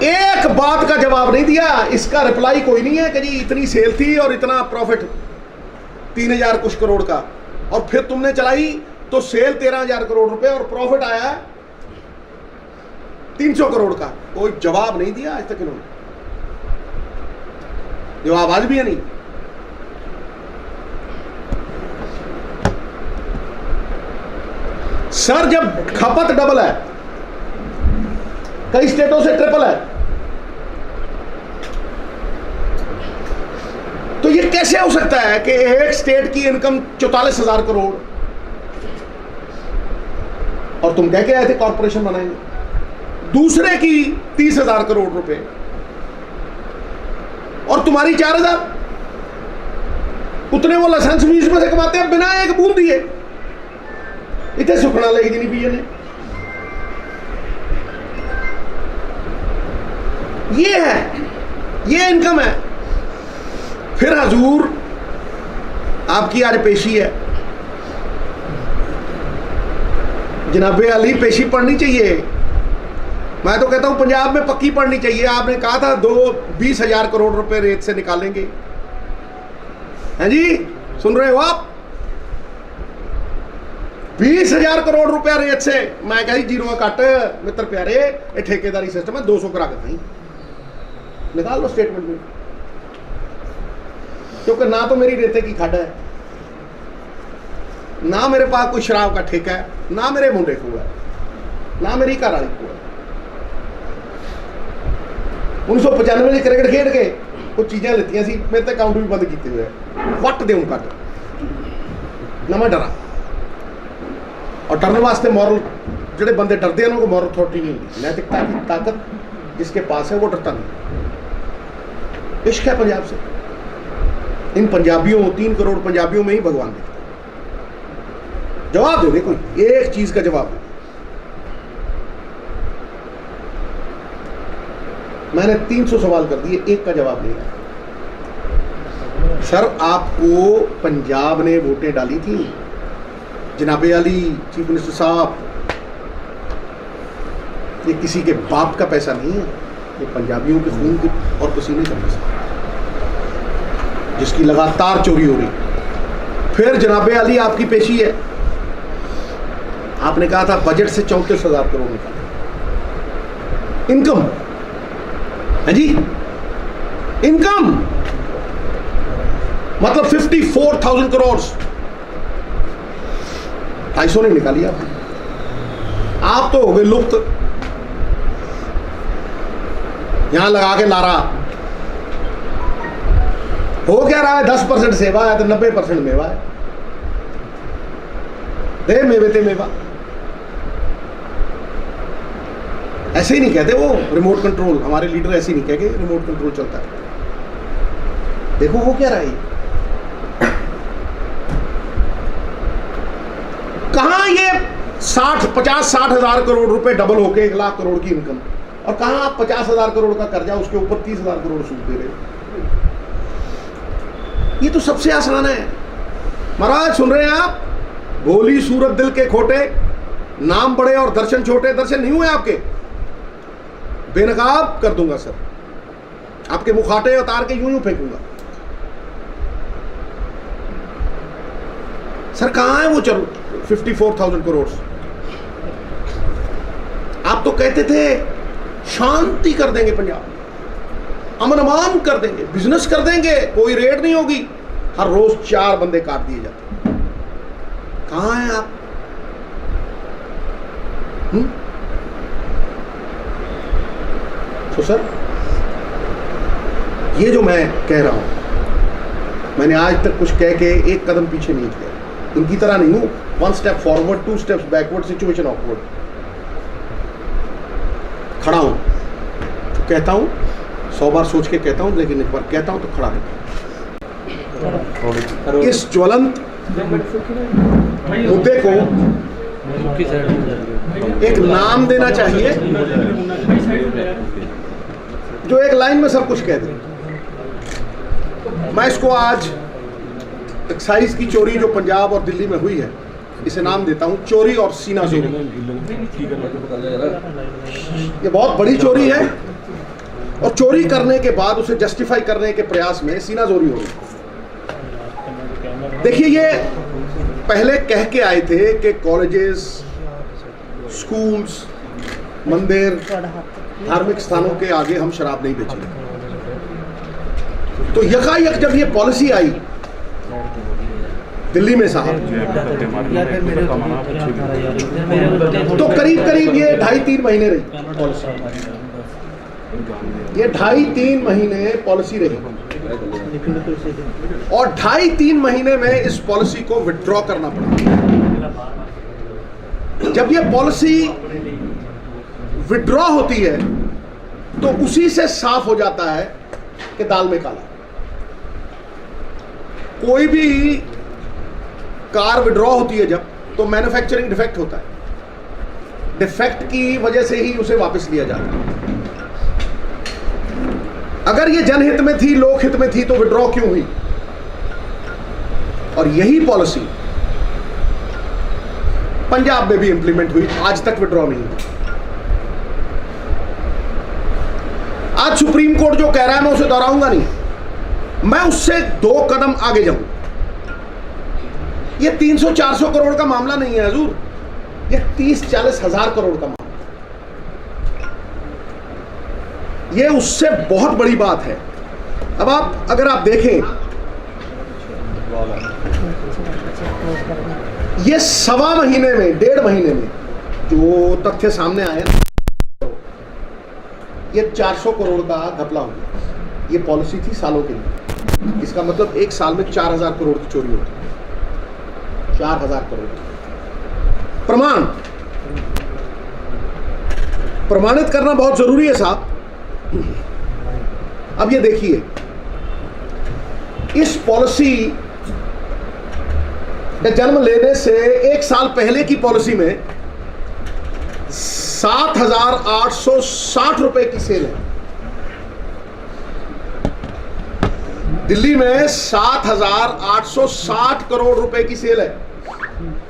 Speaker 1: एक बात का जवाब नहीं दिया, इसका रिप्लाई कोई नहीं है कि जी इतनी सेल थी और इतना प्रॉफिट 3000 कुछ करोड़ का, और फिर तुमने चलाई तो सेल 13,000 करोड़ रुपए और प्रॉफिट आया 300 करोड़ का। कोई जवाब नहीं दिया आज तक इन्होंने, जवाब आज भी है नहीं। सर जब खपत डबल है, कई स्टेटों से ट्रिपल है, तो ये कैसे हो सकता है कि एक स्टेट की इनकम 44,000 करोड़ और तुम कह के आए थे कॉर्पोरेशन बनाएंगे, दूसरे की 30,000 करोड़ रुपए और तुम्हारी 4,000, उतने वो लाइसेंस फीस में से कमाते हैं बिना एक बूंद दिए। इतने सुखना लेगी नहीं पिए ने। ये है, ये इनकम है। फिर हजूर आपकी आज पेशी है, जनाबे अली पेशी पढ़नी चाहिए। मैं तो कहता हूं पंजाब में पक्की पढ़नी चाहिए। आपने कहा था 20,000 करोड़ रुपए रेत से निकालेंगे, हैं जी, सुन रहे हो आप? 20,000 करोड़ रुपया रेत से। मैं कहा जीरो कट मित्र प्यारे, ये ठेकेदारी सिस्टम है, 200 करा के नहीं निकाल लो स्टेटमेंट में, क्योंकि ना तो मेरी रेते की खड्ड है, ना मेरे पास कोई शराब का ठेका है, ना मेरे मुंडे को है, ना मेरी घर वाली को है। 1995 में क्रिकेट खेड के कुछ चीज़ें लेती सी, मेरे अकाउंट भी बंद किए हुए, वट दे कट ना मैं डरा। और डरने वास्ते मॉरल, जो बंदे डरते हैं उनको मॉरल अथॉरिटी नहीं होती। नैतिकता की ताकत जिसके पास है वो डरता नहीं। इश्क है पंजाब से, इन पंजाबियों, 3 करोड़ पंजाबियों में ही भगवान दिखता है। जवाब दे दे कोई, एक चीज का जवाब दे। मैंने 300 सवाल कर दिए, एक का जवाब नहीं आया। सर आपको पंजाब ने वोटें डाली थी, जनाबे अली चीफ मिनिस्टर साहब, ये किसी के बाप का पैसा नहीं है, ये पंजाबियों के खून के और पसीने का पैसा, जिसकी लगातार चोरी हो रही। फिर जनाबे अली आपकी पेशी है, आपने कहा था बजट से 34,000 करोड़ निकाले इनकम, है जी, इनकम मतलब 54,000 करोड़, 250 नहीं निकाली आप तो हो गए लुप्त। यहां लगा के लारा हो क्या रहा है, 10% सेवा है तो 90% मेवा है। दे मेवे ते मेवा, ऐसे ही नहीं कहते वो रिमोट कंट्रोल, हमारे लीडर ऐसे ही नहीं कह के रिमोट कंट्रोल चलता है। देखो वो क्या रहा है, कहां ये 50-60 हजार करोड़ रुपए डबल होके 1 लाख करोड़ की इनकम, और कहां आप 50,000 करोड़ का कर्जा, उसके ऊपर 30,000 करोड़ सूद दे रहे हो। ये तो सबसे आसान है महाराज। सुन रहे हैं आप, भोली सूरत दिल के खोटे, नाम बड़े और दर्शन छोटे। दर्शन नहीं हुए आपके, बेनकाब कर दूंगा सर, आपके मुखाटे उतार के यूं यूं फेंकूंगा। सर कहां है वो 54,000 करोड़? आप तो कहते थे शांति कर देंगे पंजाब, अमन अमान कर देंगे, बिजनेस कर देंगे, कोई रेड नहीं होगी, हर रोज 4 बंदे काट दिए जाते। कहां हैं आप? तो सर ये जो मैं कह रहा हूं, मैंने आज तक कुछ कह के एक कदम पीछे नहीं किया, इनकी तरह नहीं हूं 1 step forward 2 steps backward, situation awkward. खड़ा हूं तो कहता हूं, 100 बार सोच के कहता हूं, लेकिन एक बार कहता हूं तो खड़ा रहता हूं। इस ज्वलंत मुद्दे को एक नाम देना चाहिए जो एक लाइन में सब कुछ कह दे। मैं इसको आज एक्साइज की चोरी जो पंजाब और दिल्ली में हुई है, इसे नाम देता हूं चोरी और सीना जोरी। ये बहुत बड़ी चोरी है, और चोरी करने के बाद उसे जस्टिफाई करने के प्रयास में सीना जोरी हो गई। देखिए, ये पहले कह के आए थे कि कॉलेजेस, स्कूल्स, मंदिर, धार्मिक स्थानों के आगे हम शराब नहीं बेचेंगे। तो यकायक जब ये पॉलिसी आई दिल्ली में साहब, तो करीब करीब ये 2.5-3 महीने रही पॉलिसी। ये 2.5-3 महीने पॉलिसी रही, और 2.5-3 महीने में इस पॉलिसी को विथड्रॉ करना पड़ा। जब ये पॉलिसी विथड्रॉ होती है तो उसी से साफ हो जाता है कि दाल में काला। कोई भी कार विड्रॉ होती है जब, तो मैन्युफैक्चरिंग डिफेक्ट होता है, डिफेक्ट की वजह से ही उसे वापस लिया जाता है। अगर ये जनहित में थी, लोकहित में थी, तो विड्रॉ क्यों हुई? और यही पॉलिसी पंजाब में भी इंप्लीमेंट हुई, आज तक विड्रॉ नहीं हुई। आज सुप्रीम कोर्ट जो कह रहा है मैं उसे दोहराऊंगा नहीं, मैं उससे 2 कदम आगे जाऊंगा। ये 300-400 करोड़ का मामला नहीं है हजूर, ये 30-40 हजार करोड़ का मामला। ये उससे बहुत बड़ी बात है। अब आप अगर आप देखें, ये 1.25 महीने में, 1.5 महीने में जो तथ्य सामने आए, ये 400 करोड़ का घपला हो गया। ये पॉलिसी थी सालों के लिए, इसका मतलब 1 साल में 4,000 करोड़ की चोरी होती है। 4,000 करोड़ प्रमाणित करना बहुत जरूरी है साहब। अब ये देखिए, इस पॉलिसी के जन्म लेने से 1 साल पहले की पॉलिसी में 7,860 रुपए की सेल है। दिल्ली में 7,860 करोड़ रुपए की सेल है,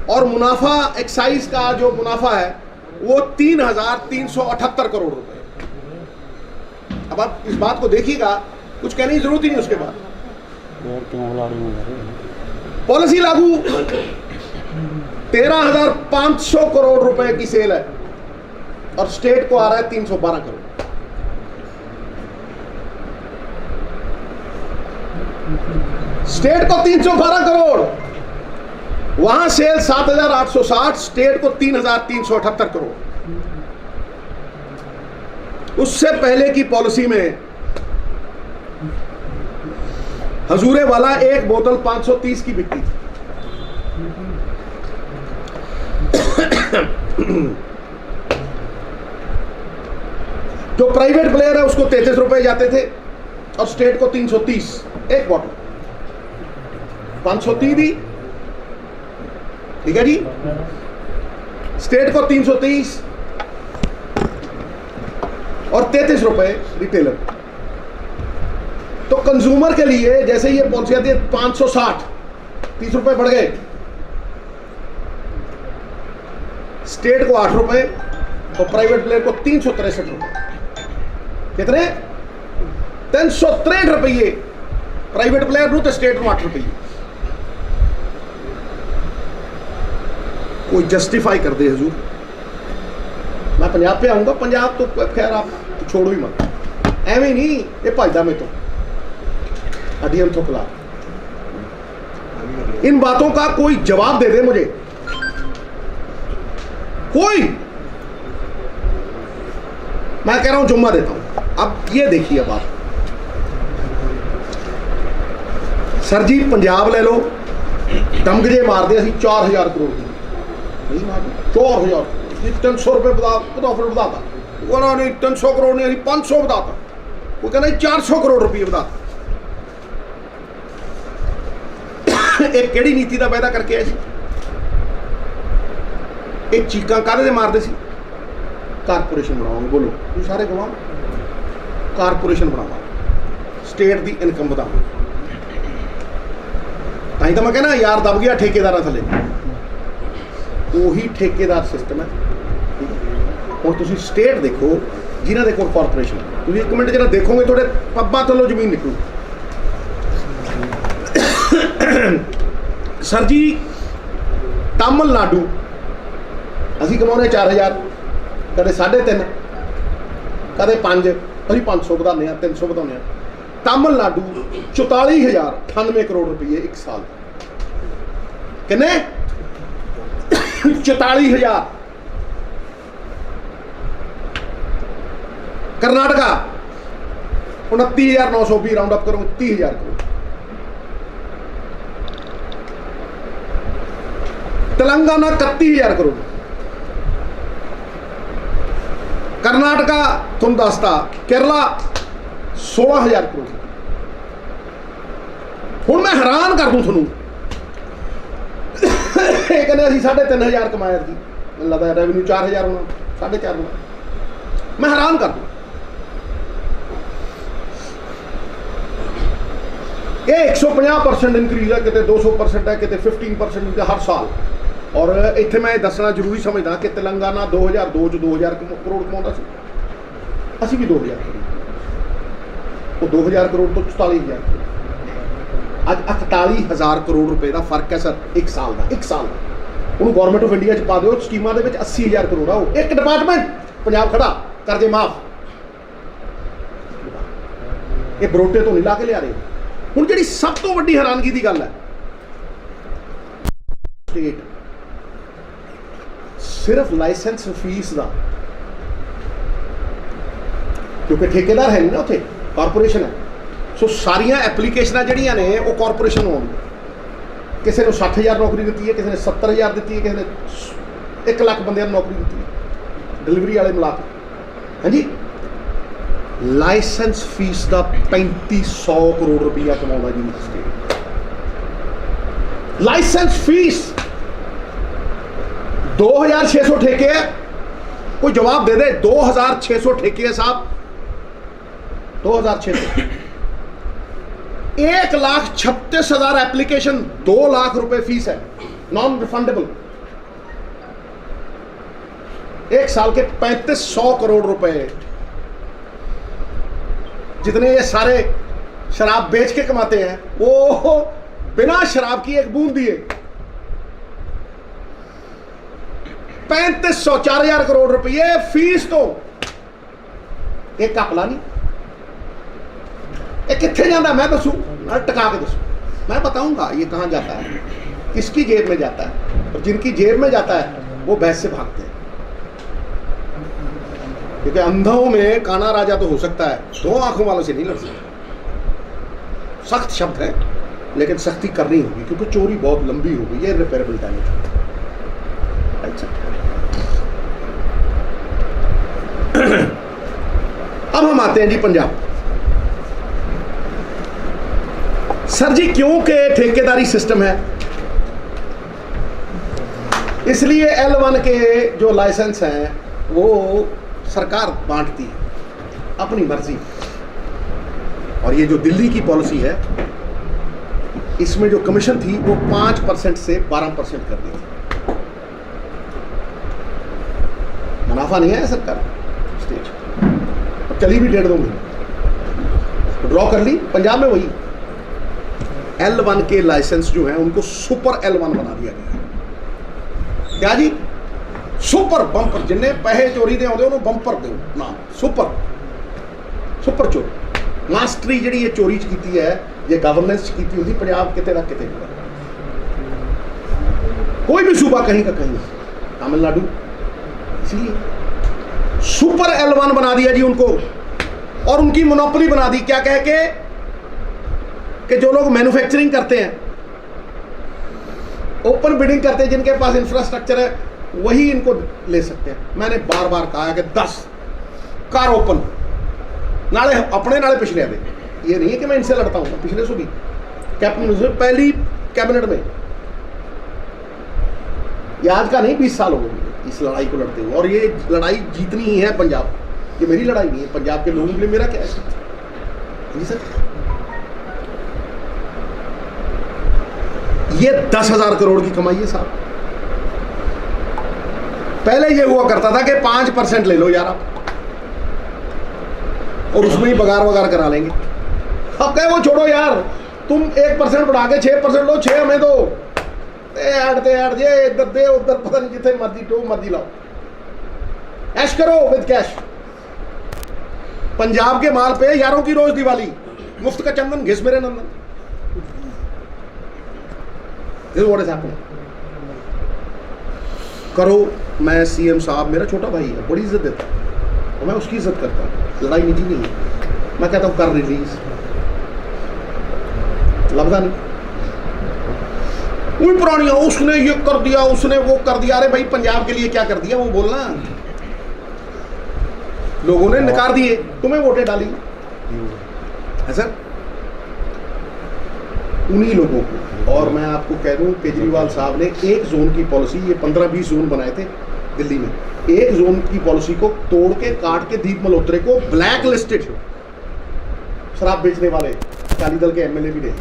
Speaker 1: और मुनाफा, एक्साइज का जो मुनाफा है वो 3,378 करोड़ रुपए। अब आप इस बात को देखिएगा, कुछ कहने की जरूरत ही नहीं। उसके बाद पॉलिसी लागू, 13,500 करोड़ रुपए की सेल है, और स्टेट को आ रहा है 312 करोड़। स्टेट को 312 करोड़, वहां सेल 7,860, स्टेट को 3,378 करोड़। उससे पहले की पॉलिसी में हजूरे वाला एक बोतल 530 की बिकती थी। जो प्राइवेट प्लेयर है उसको 33 रुपए जाते थे और स्टेट को 330 एक बॉटल, 530 दी, ठीक है जी। स्टेट को 330 और 33 रुपए रिटेलर। तो कंज्यूमर के लिए जैसे ये पॉलिसी आती है 560, 30 रुपए बढ़ गए। स्टेट को 8 रुपए और प्राइवेट प्लेयर को 363 रुपए। कितने? 363 रुपये प्राइवेट प्लेयर नु, तो स्टेट को 8 रुपये। कोई जस्टिफाई कर दे हजूर। मैं पंजाब पे आऊंगा, पंजाब तो खैर आप तो छोड़ो ही मत, एवं नहीं ये भजदा में तो अडियम तो खिला। इन बातों का कोई जवाब दे दे मुझे, कोई। मैं कह रहा हूं जुम्मा देता हूं। अब ये देखिए बात, सर जी पंजाब ले लो, दमगजे मार दे 4000 करोड़ की, नहीं मार 4000, 300 रुपए प्रॉफिट बताता, नहीं 300 करोड़ नहीं 500 बताता, वो कहना 400 करोड़ रुपये बताता। एक केड़ी नीति का पैदा करके आए जी, एक चीका काहदे मारते सी, कारपोरेशन बनाओगे, बोलो तुम सारे गवाह, कारपोरेशन बनावा, स्टेट की इनकम बढ़ावा। ताई तो मैं कहना यार दब गया ठेकेदार थले, वही ठेकेदार सिस्टम है। और तुम स्टेट देखो जिन्हें देखो कॉरपोरेशन, तुम एक मिनट जरा देखोगे थोड़े पब्बा थलो जमीन निकलू। सर जी तमिलनाडु असी कमाने 4000, कदे 3.5, कदे 5, अभी 500 बढ़ाने 300 बढ़ाने। तमिलनाडु 44,098 करोड़ रुपये एक साल, किन्ने 44,000। कर्नाटका 29,920, राउंड अप करो 30,000 करोड़। तेलंगाना 31,000 करोड़। कर्नाटका तुम दसता, केरला 16,000 करोड़। हूँ मैं हैरान कर दूं थोनू, कहने असी 3,500 कमाया जी, मैं लगता है रेवन्यू 4,000 होना, 4.5 होना। मैं हैरान कर दूं, ये 150% इंक्रीज है, कितने 200% है, कितने 15% हर साल। और इतने मैं दसना जरूरी समझदा कि तेलंगाना 2002 च 2,000 करोड़ कमाता सी, असी भी 2,000 करोड़, वो 2,000 करोड़ तो 44,000 करोड़। अज 48,000 करोड़ रुपए का फर्क है सर, एक साल का, एक साल का। उन्होंने गौरमेंट ऑफ इंडिया च पा दो, स्कीमां दे विच 80,000 करोड़ आओ, एक डिपार्टमेंट पंजाब खड़ा करजे माफ। ये बरोटे तो नहीं ला के लिया रहे। हुण जिहड़ी सब तो वड्डी हैरानगी की गल है, स्टेट सिर्फ लाइसेंस फीस का, क्योंकि ठेकेदार है नहीं ना, उत्थे कॉरपोरेशन है। सो सारिया एप्लीकेशन जड़ियाँ ने वो कॉरपोरेशन होंगे। किसी ने 60,000 नौकरी दी है, किसी ने 70,000 दी है, किसी ने 1 लाख बंद नौकरी दी है, डिलीवरी वाले मिला के। हाँ जी, लाइसेंस फीस का 3,500 करोड़ रुपया कमाना जी स्टेट। लाइसेंस फीस 2,600 ठेके है, कोई जवाब दे दे। 2,600 ठेके है साहब, 2,600। 1,36,000 एप्लीकेशन, 2 लाख रुपए फीस है, नॉन रिफंडेबल। एक साल के 3,500 करोड़ रुपए, जितने ये सारे शराब बेच के कमाते हैं, वो बिना शराब की एक बूंद दिए 3,500, 4,000 करोड़ रुपये फीस। तो एक कपला नहीं, ये कितने जाता है मैं दसूं, मैं टका के दसूं, मैं बताऊंगा ये कहाँ जाता है, किसकी जेब में जाता है। और जिनकी जेब में जाता है वो भैंस से भागते हैं, क्योंकि अंधों में काना राजा तो हो सकता है, 2 आंखों वालों से नहीं लड़ सकता। सख्त शब्द है, लेकिन सख्ती करनी होगी, क्योंकि चोरी बहुत लंबी हो गई है, रिपेयरेबल डैमेज। अच्छा आते हैं जी पंजाब। सर जी क्योंकि ठेकेदारी सिस्टम है, इसलिए L1 के जो लाइसेंस हैं वो सरकार बांटती है अपनी मर्जी। और ये जो दिल्ली की पॉलिसी है, इसमें जो कमीशन थी वो 5% से 12% कर दी थी। मुनाफा नहीं है सरकार स्टेज, अब चली भी 1.5-2 महीने ड्रॉ कर ली। पंजाब में वही L1 के लाइसेंस जो हैं उनको सुपर L1 बना दिया गया है। क्या जी? सुपर बंपर, जिन्हें पैसे चोरी दे आते उन्होंने बंपर दो ना, सुपर चोरी मास्टरी जी ये चोरी की है, ये गवर्नेंस की होती पंजाब कितने ना कितने। कोई भी सूबा कहीं का कहीं, तमिलनाडु, इसलिए सुपर L1 बना दिया जी उनको। और उनकी मोनोपोली बना दी, क्या कह के कि जो लोग मैन्युफैक्चरिंग करते हैं, ओपन बिडिंग करते हैं, जिनके पास इंफ्रास्ट्रक्चर है वही इनको ले सकते हैं। मैंने बार बार कहा कि 10 कार ओपन नाले अपने नाले पिछले आते, ये नहीं है कि मैं इनसे लड़ता हूं, पिछले सो भी कैबिनेट पहली कैबिनेट में, ये आज का नहीं 20 साल हो गए इस लड़ाई को लड़ते हुए। और ये लड़ाई जीतनी ही है पंजाब, ये मेरी लड़ाई नहीं है, पंजाब के लोगों के लिए मेरा क्या है जी सर। ये 10,000 करोड़ की कमाई है साहब। पहले ये हुआ करता था कि 5% ले लो यार आप, और उसमें ही बगार वगार करा लेंगे। अब कहे वो छोड़ो यार, तुम 1% बढ़ा के 6% लो, 6 हमें दो, ऐड ये इधर दे उधर, पता नहीं जितने मर्जी लाओ, ऐश करो विद कैश। पंजाब के माल पे यारों की रोज दिवाली, मुफ्त का चंदन घिस मेरे नंदन। This is what is happening। करो, मैं CM साहब मेरा छोटा भाई है, बड़ी इज्जत देता हूँ और मैं उसकी इज्जत करता हूँ, लड़ाई निजी नहीं है। मैं कहता हूँ कर रिलीज, लफजा नहीं वही पुरानी, उसने ये कर दिया उसने वो कर दिया। अरे भाई पंजाब के लिए क्या कर दिया वो बोलना। लोगों ने नकार दिए, तुम्हें वोटें डाली है सर, उन्हीं लोगों को। और मैं आपको कह दूं, केजरीवाल साहब ने एक जोन की पॉलिसी, ये 15-20 जोन बनाए थे दिल्ली में, एक जोन की पॉलिसी को तोड़ के काट के दीप मल्होत्रा को ब्लैक लिस्टेड शराब बेचने वाले अकाली दल के MLA भी रहे,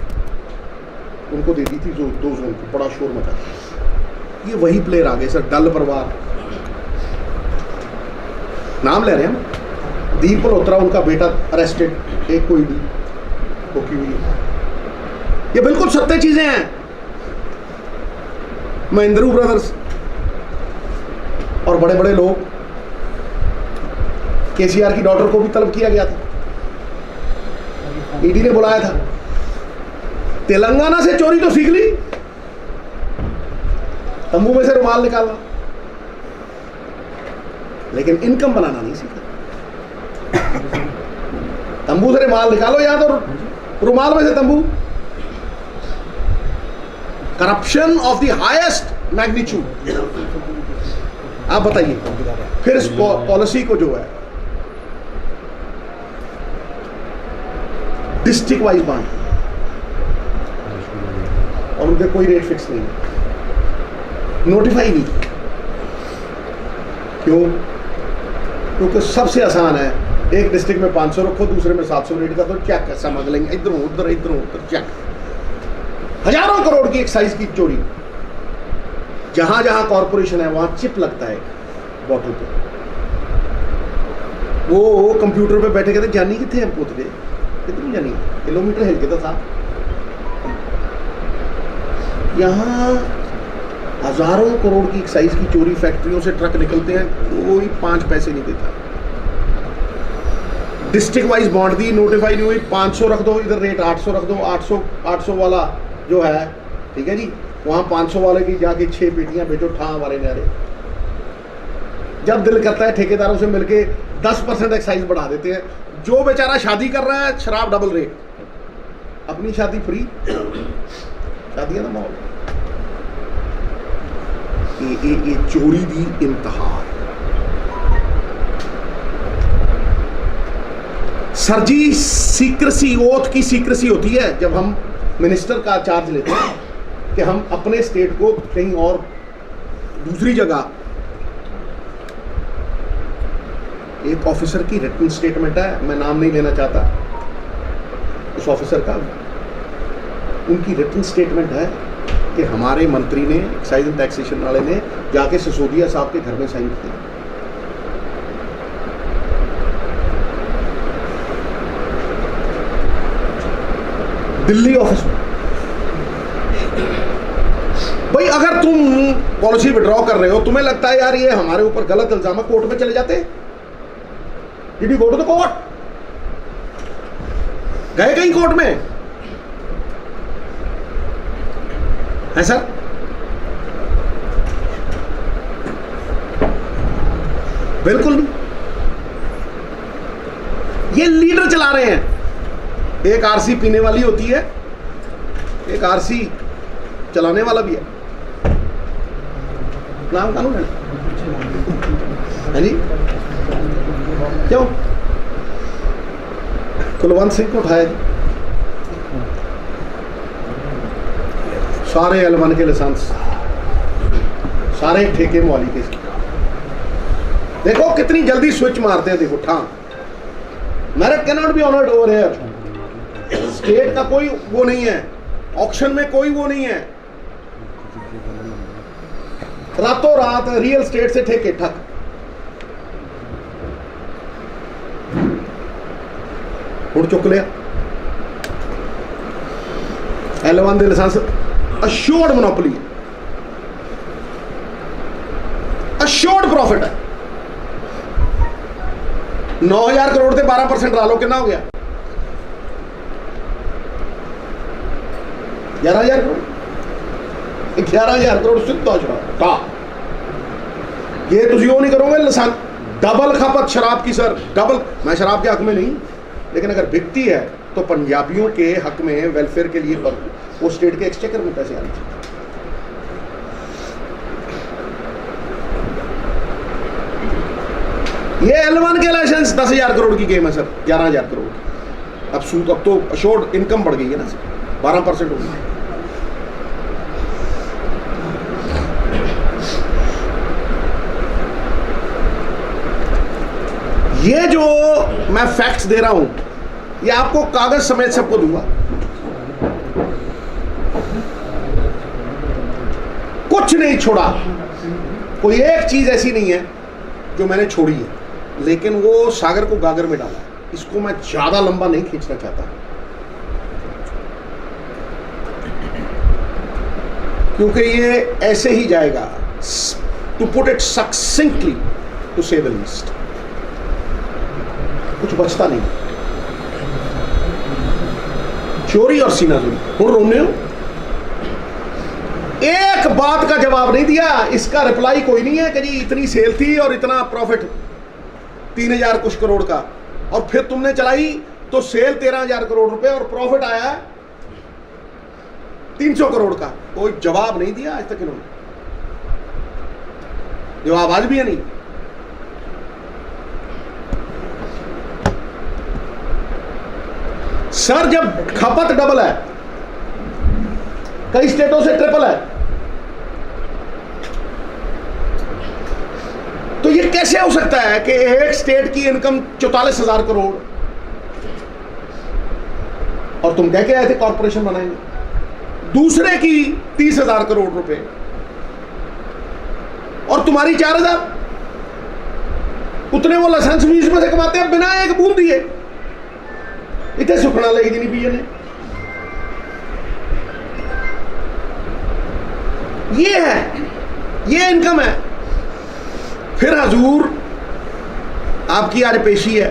Speaker 1: उनको दे दी थी जो 2 जोन की, बड़ा शोर मचा। ये वही प्लेयर आ गए सर, दल परिवार नाम ले रहे हैं। दीप मल्होत्रा उनका बेटा अरेस्टेड, एक कोई भी ठोकी हुई है। ये बिल्कुल सत्य चीजें हैं। महेंद्रू ब्रदर्स और बड़े बड़े लोग, KCR की डॉटर को भी तलब किया गया था, ED ने बुलाया था। तेलंगाना से चोरी तो सीख ली, तंबू में से रुमाल निकालना, लेकिन इनकम बनाना नहीं सीखा। तंबू से रुमाल निकालो या तो रुमाल में से तंबू। Corruption of the highest magnitude. आप बताइए फिर इस पॉलिसी को जो है डिस्ट्रिक्ट वाइज बांट, और उनके कोई रेट फिक्स नहीं, नोटिफाई नहीं। क्यों? क्योंकि सबसे आसान है, एक डिस्ट्रिक्ट में 500 रखो, दूसरे में 700 रेट का, तो चेक समझ लेंगे, इधरों उधर चेक। हजारों करोड़ की एक्साइज की चोरी, जहां जहां कॉर्पोरेशन है वहां चिप लगता है बॉटल पे। वो कंप्यूटर पे बैठे कहते जानी कितने हैं पोतरे, कितनी जानी, किलोमीटर हिल के था। यहां हजारों करोड़ की एक्साइज की चोरी, फैक्ट्रियों से ट्रक निकलते हैं, कोई 5 पैसे नहीं देता। डिस्ट्रिक्ट वाइज बांट दी, नोटिफाई नहीं हुई, 500 रख दो, इधर रेट 800 रख दो, 800 वाला जो है, ठीक है जी, वहां 500 वाले की जाके 6 पेटियां बेचो, ठा हमारे न्यारे। जब दिल करता है ठेकेदारों से मिलके 10% एक्साइज बढ़ा देते हैं। जो बेचारा शादी कर रहा है, शराब डबल रेट, अपनी शादी फ्री, शादी का माहौल। ये चोरी दी इंतहा। सर जी, सीक्रेसी, ओथ की सीक्रेसी होती है जब हम मिनिस्टर का चार्ज लेते हैं कि हम अपने स्टेट को कहीं और दूसरी जगह, एक ऑफिसर की रिटन स्टेटमेंट है, मैं नाम नहीं लेना चाहता उस ऑफिसर का, उनकी रिटन स्टेटमेंट है कि हमारे मंत्री ने, एक्साइज एंड टैक्सेशन वाले ने जाके सिसोदिया साहब के घर में साइन किया। दिल्ली ऑफिस में। भाई अगर तुम पॉलिसी विड्रॉ कर रहे हो, तुम्हें लगता है यार ये हमारे ऊपर गलत इल्जाम है, कोर्ट में चले जाते। Did you go to the court? गए कहीं कोर्ट में? है सर? बिल्कुल नहीं। ये लीडर चला रहे हैं। एक आरसी पीने वाली होती है, एक आरसी चलाने वाला भी है। नाम कानून है जी? क्यों कुलवंत सिंह को उठाया? सारे L1 के लाइसेंस, सारे ठेके मालिक के। देखो कितनी जल्दी स्विच मारते हैं। देखो ठां, merit can not be honoured over here. State का कोई वो नहीं है, ऑक्शन में कोई वो नहीं है। रातों रात रियल स्टेट से ठेके ठक। उड़ चुक लिया L1 ਦੇ licence. Assured monopoly, assured profit है। 9,000 करोड़ से 12% ला लो, कितना हो गया? 11,000 करोड़। 11,000 करोड़ सिद्धा शराब। ये तुम वो नहीं करोगे लाइसेंस, डबल खपत शराब की सर, डबल। मैं शराब के हक में नहीं, लेकिन अगर बिकती है तो पंजाबियों के हक में, वेलफेयर के लिए वो स्टेट के एक्सचेकर में पैसे आने चाहिए। ये L1 के लाइसेंस 10,000 करोड़ की गेम है सर, 11,000 करोड़ की। अब सूद, अब तो अशोर्ड इनकम बढ़ गई है ना सर, 12% हो गई। ये जो मैं फैक्ट्स दे रहा हूं, ये आपको कागज समेत सबको दूंगा। कुछ नहीं छोड़ा, कोई एक चीज ऐसी नहीं है जो मैंने छोड़ी है, लेकिन वो सागर को गागर में डाला है। इसको मैं ज्यादा लंबा नहीं खींचना चाहता, क्योंकि ये ऐसे ही जाएगा। टू पुट इट सक्सिंक्टली, टू से द लीस्ट, कुछ बचता नहीं। चोरी और सीनाजोरी। हुण रोने हो, एक बात का जवाब नहीं दिया। इसका रिप्लाई कोई नहीं है कि जी इतनी सेल थी और इतना प्रॉफिट 3,000 कुछ करोड़ का, और फिर तुमने चलाई तो सेल 13,000 करोड़ रुपए और प्रॉफिट आया 300 करोड़ का। कोई जवाब नहीं दिया आज तक इन्होंने। जवाब आज भी है नहीं। सर जब खपत डबल है, कई स्टेटों से ट्रिपल है, तो ये कैसे हो सकता है कि एक स्टेट की इनकम 44,000 करोड़ और तुम कह के आए थे कॉर्पोरेशन बनाएंगे, दूसरे की 30,000 करोड़ रुपए और तुम्हारी 4,000? उतने वो लाइसेंस भी इसमें से कमाते हैं बिना एक बूंद दिए। इतने सुखना लेगी नहीं पीए ने। ये है, ये इनकम है। फिर हजूर आपकी आज पेशी है,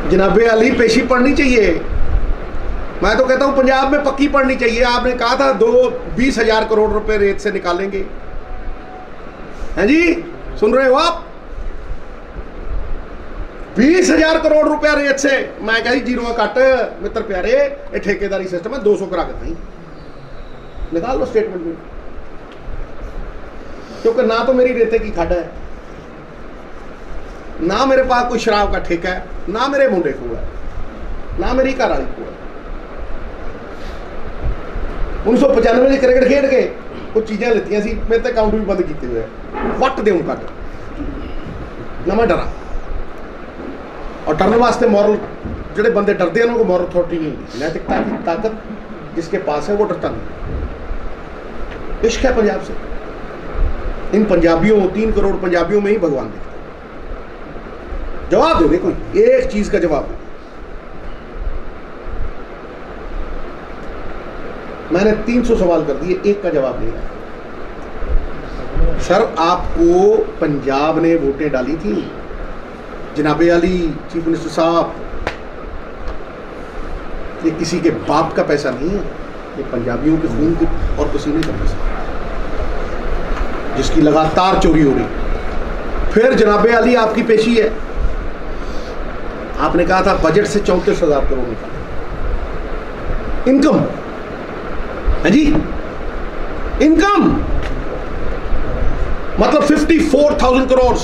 Speaker 1: जनाबे अली पेशी पढ़नी चाहिए। मैं तो कहता हूं पंजाब में पक्की पढ़नी चाहिए। आपने कहा था 20,000 करोड़ रुपए रेत से निकालेंगे, हैं जी? सुन रहे हो आप? 20,000 करोड़ रुपया रेत से। मैं कही जीरो कट मित्र प्यारे, ये ठेकेदारी सिस्टम है, 200 करा के निकाल लो स्टेटमेंट में, क्योंकि ना तो मेरी रेते की खड्ड है, ना मेरे पास कोई शराब का ठेका है, ना मेरे मुंडे को है, ना मेरी घर वाली को है। 1995 में क्रिकेट खेड के कुछ चीज़ें लेती सी, मेरे तो अकाउंट भी बंद किए हुए, वट दे कट ना मैं डरा। और डरने वास्ते मॉरल, जोड़े बंदे डरते हैं उनको मॉरल अथॉरिटी नहीं होती। नैतिकता की ताकत जिसके पास है वो डरता नहीं। इश्क है पंजाब से, इन पंजाबियों 3 करोड़ पंजाबियों में ही भगवान दिखता है। जवाब दे दे कोई, एक चीज का जवाब दे। मैंने 300 सवाल कर दिए, एक का जवाब नहीं आया। सर आपको पंजाब ने वोटें डाली थी, जनाबे अली चीफ मिनिस्टर साहब, ये किसी के बाप का पैसा नहीं है, ये पंजाबियों के खून के और पसीने का पैसा, जिसकी लगातार चोरी हो रही। फिर जनाबे अली आपकी पेशी है, आपने कहा था बजट से 34,000 करोड़ निकाले इनकम है जी, इनकम मतलब 54,000 करोड़,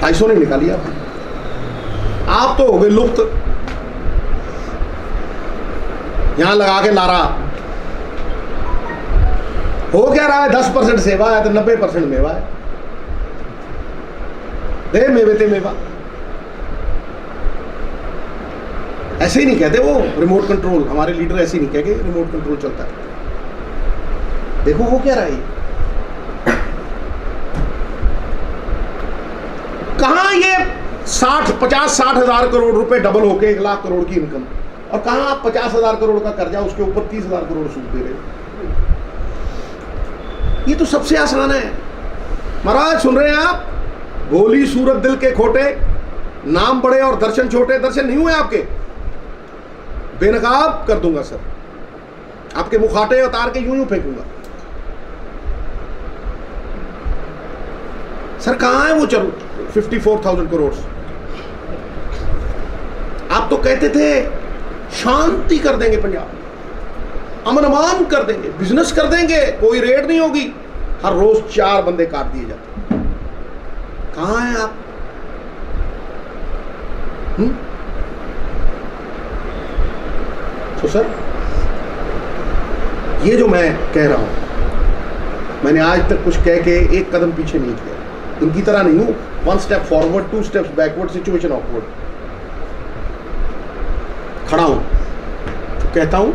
Speaker 1: 250 ने निकाली आप तो हो गए लुप्त। यहां लगा के नारा हो क्या रहा है, 10% सेवा है तो 90% मेवा है, दे मेवे ते मेवा। ऐसे ही नहीं कहते वो रिमोट कंट्रोल, हमारे लीडर ऐसे ही नहीं कहेंगे रिमोट कंट्रोल चलता है। देखो वो क्या रहा है, कहां ये 50-60 हजार करोड़ रुपए डबल होके 1 लाख करोड़ की इनकम, और कहां आप 50,000 करोड़ का कर्जा, उसके ऊपर 30,000 करोड़ सूद दे रहे हो। ये तो सबसे आसान है महाराज। सुन रहे हैं आप, भोली सूरत दिल के खोटे, नाम बड़े और दर्शन छोटे। दर्शन नहीं हुए आपके, बेनकाब कर दूंगा सर, आपके मुखाटे उतार के यूं यूं फेंकूंगा। सर कहां है वो 54,000 करोड़? आप तो कहते थे शांति कर देंगे पंजाब, अमन अमान कर देंगे, बिजनेस कर देंगे, कोई रेड नहीं होगी, हर रोज 4 बंदे काट दिए जाते। कहां हैं आप? तो सर ये जो मैं कह रहा हूं, मैंने आज तक कुछ कह के एक कदम पीछे नहीं किया, इनकी तरह नहीं हूं 1 step forward 2 steps backward, situation awkward. खड़ा हूं तो कहता हूं